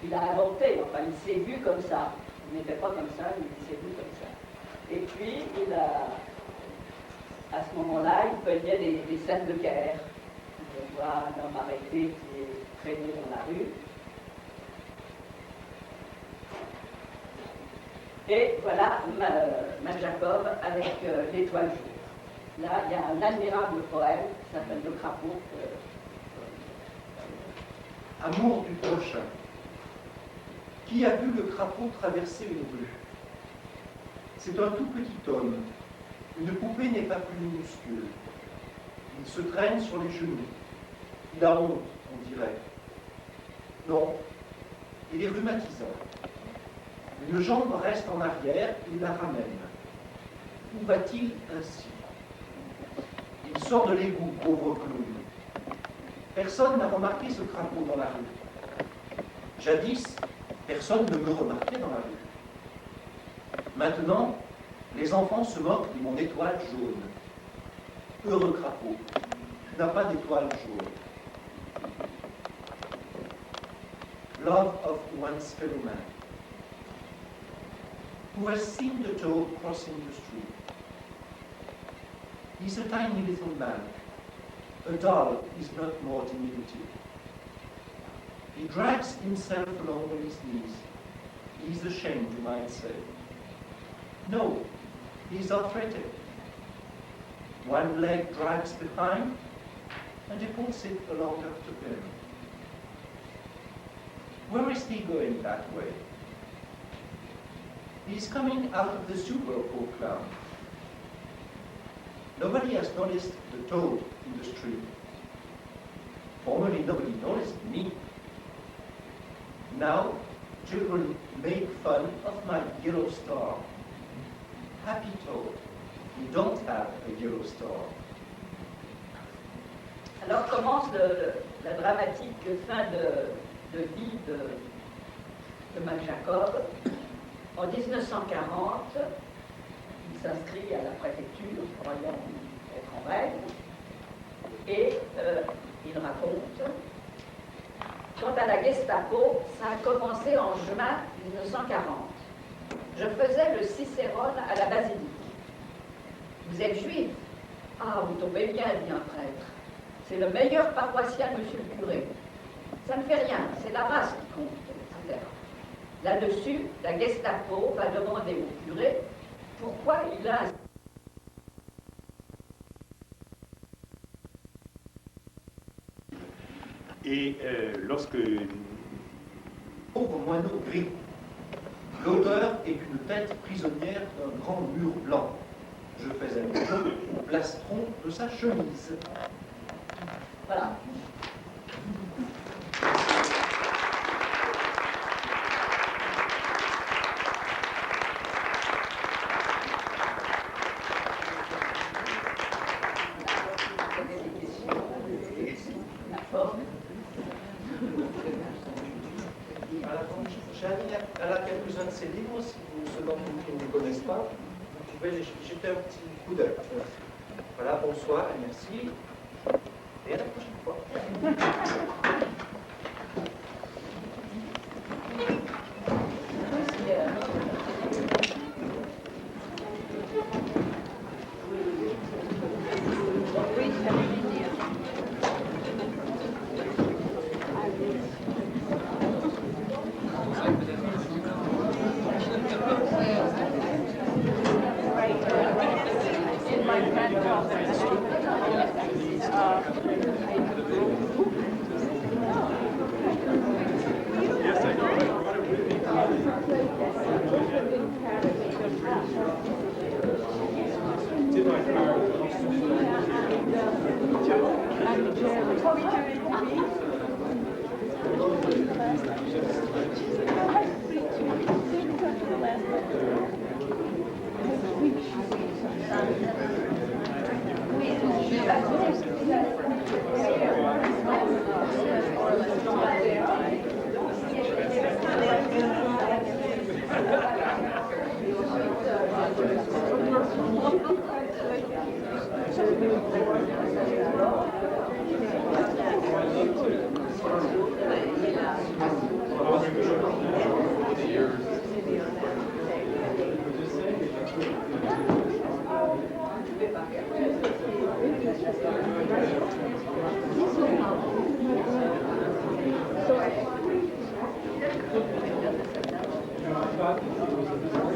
Speaker 2: qu'il a inventé, enfin il s'est vu comme ça, il n'était pas comme ça, il s'est vu comme ça. Et puis à ce moment-là, il peignait des scènes de guerre. On voit un homme arrêté qui est traîné dans la rue. Et voilà Mac Jacob avec l'étoile jour. Là, il y a un admirable poème qui s'appelle Le crapaud.
Speaker 1: Amour du prochain. Qui a vu le crapaud traverser une rue? C'est un tout petit homme. Une poupée n'est pas plus minuscule. Il se traîne sur les genoux. Il a honte, on dirait. Non, il est rhumatisant. Une jambe reste en arrière, il la ramène. Où va-t-il ainsi? Il sort de l'égout, pauvre clown. Personne n'a remarqué ce crapaud dans la rue. Jadis, personne ne me remarquait dans la rue. Maintenant, les enfants se moquent de mon étoile jaune. Heureux crapaud, tu n'as pas d'étoile jaune. Love of one's fellow man. Who has seen the toad crossing the street? He's a tiny little man. A doll is not more diminutive. He drags himself along on his knees. He's ashamed, you might say. No, he's arthritic. One leg drags behind, and he pulls it along after him. Where is he going that way? He's coming out of the super poor clown. Nobody has noticed the toad in the street. Formerly, nobody noticed me. Now, children make fun of my yellow star. Happy toad, you don't have a yellow star.
Speaker 2: Alors commence la dramatique fin de vie de Mac Jacob. En 1940, il s'inscrit à la préfecture, croyant être en règle, et il raconte: quant à la Gestapo, ça a commencé en juin 1940. Je faisais le Cicérone à la basilique. Vous êtes juif? Ah, vous tombez bien, dit un prêtre. C'est le meilleur paroissien, monsieur le curé. Ça ne fait rien, c'est la race qui compte, etc. Là-dessus, la Gestapo va demander au curé pourquoi il a...
Speaker 3: Et lorsque...
Speaker 1: Pauvre moineau gris. L'odeur est une tête prisonnière d'un grand mur blanc. Je faisais le jeu au plastron de sa chemise.
Speaker 2: Voilà.
Speaker 1: Elle a quelques-uns de ses livres, si ceux d'entre vous qui ne les connaissent pas, vous pouvez jeter un petit coup d'œil. Voilà, bonsoir et merci. Et à la prochaine fois.
Speaker 2: So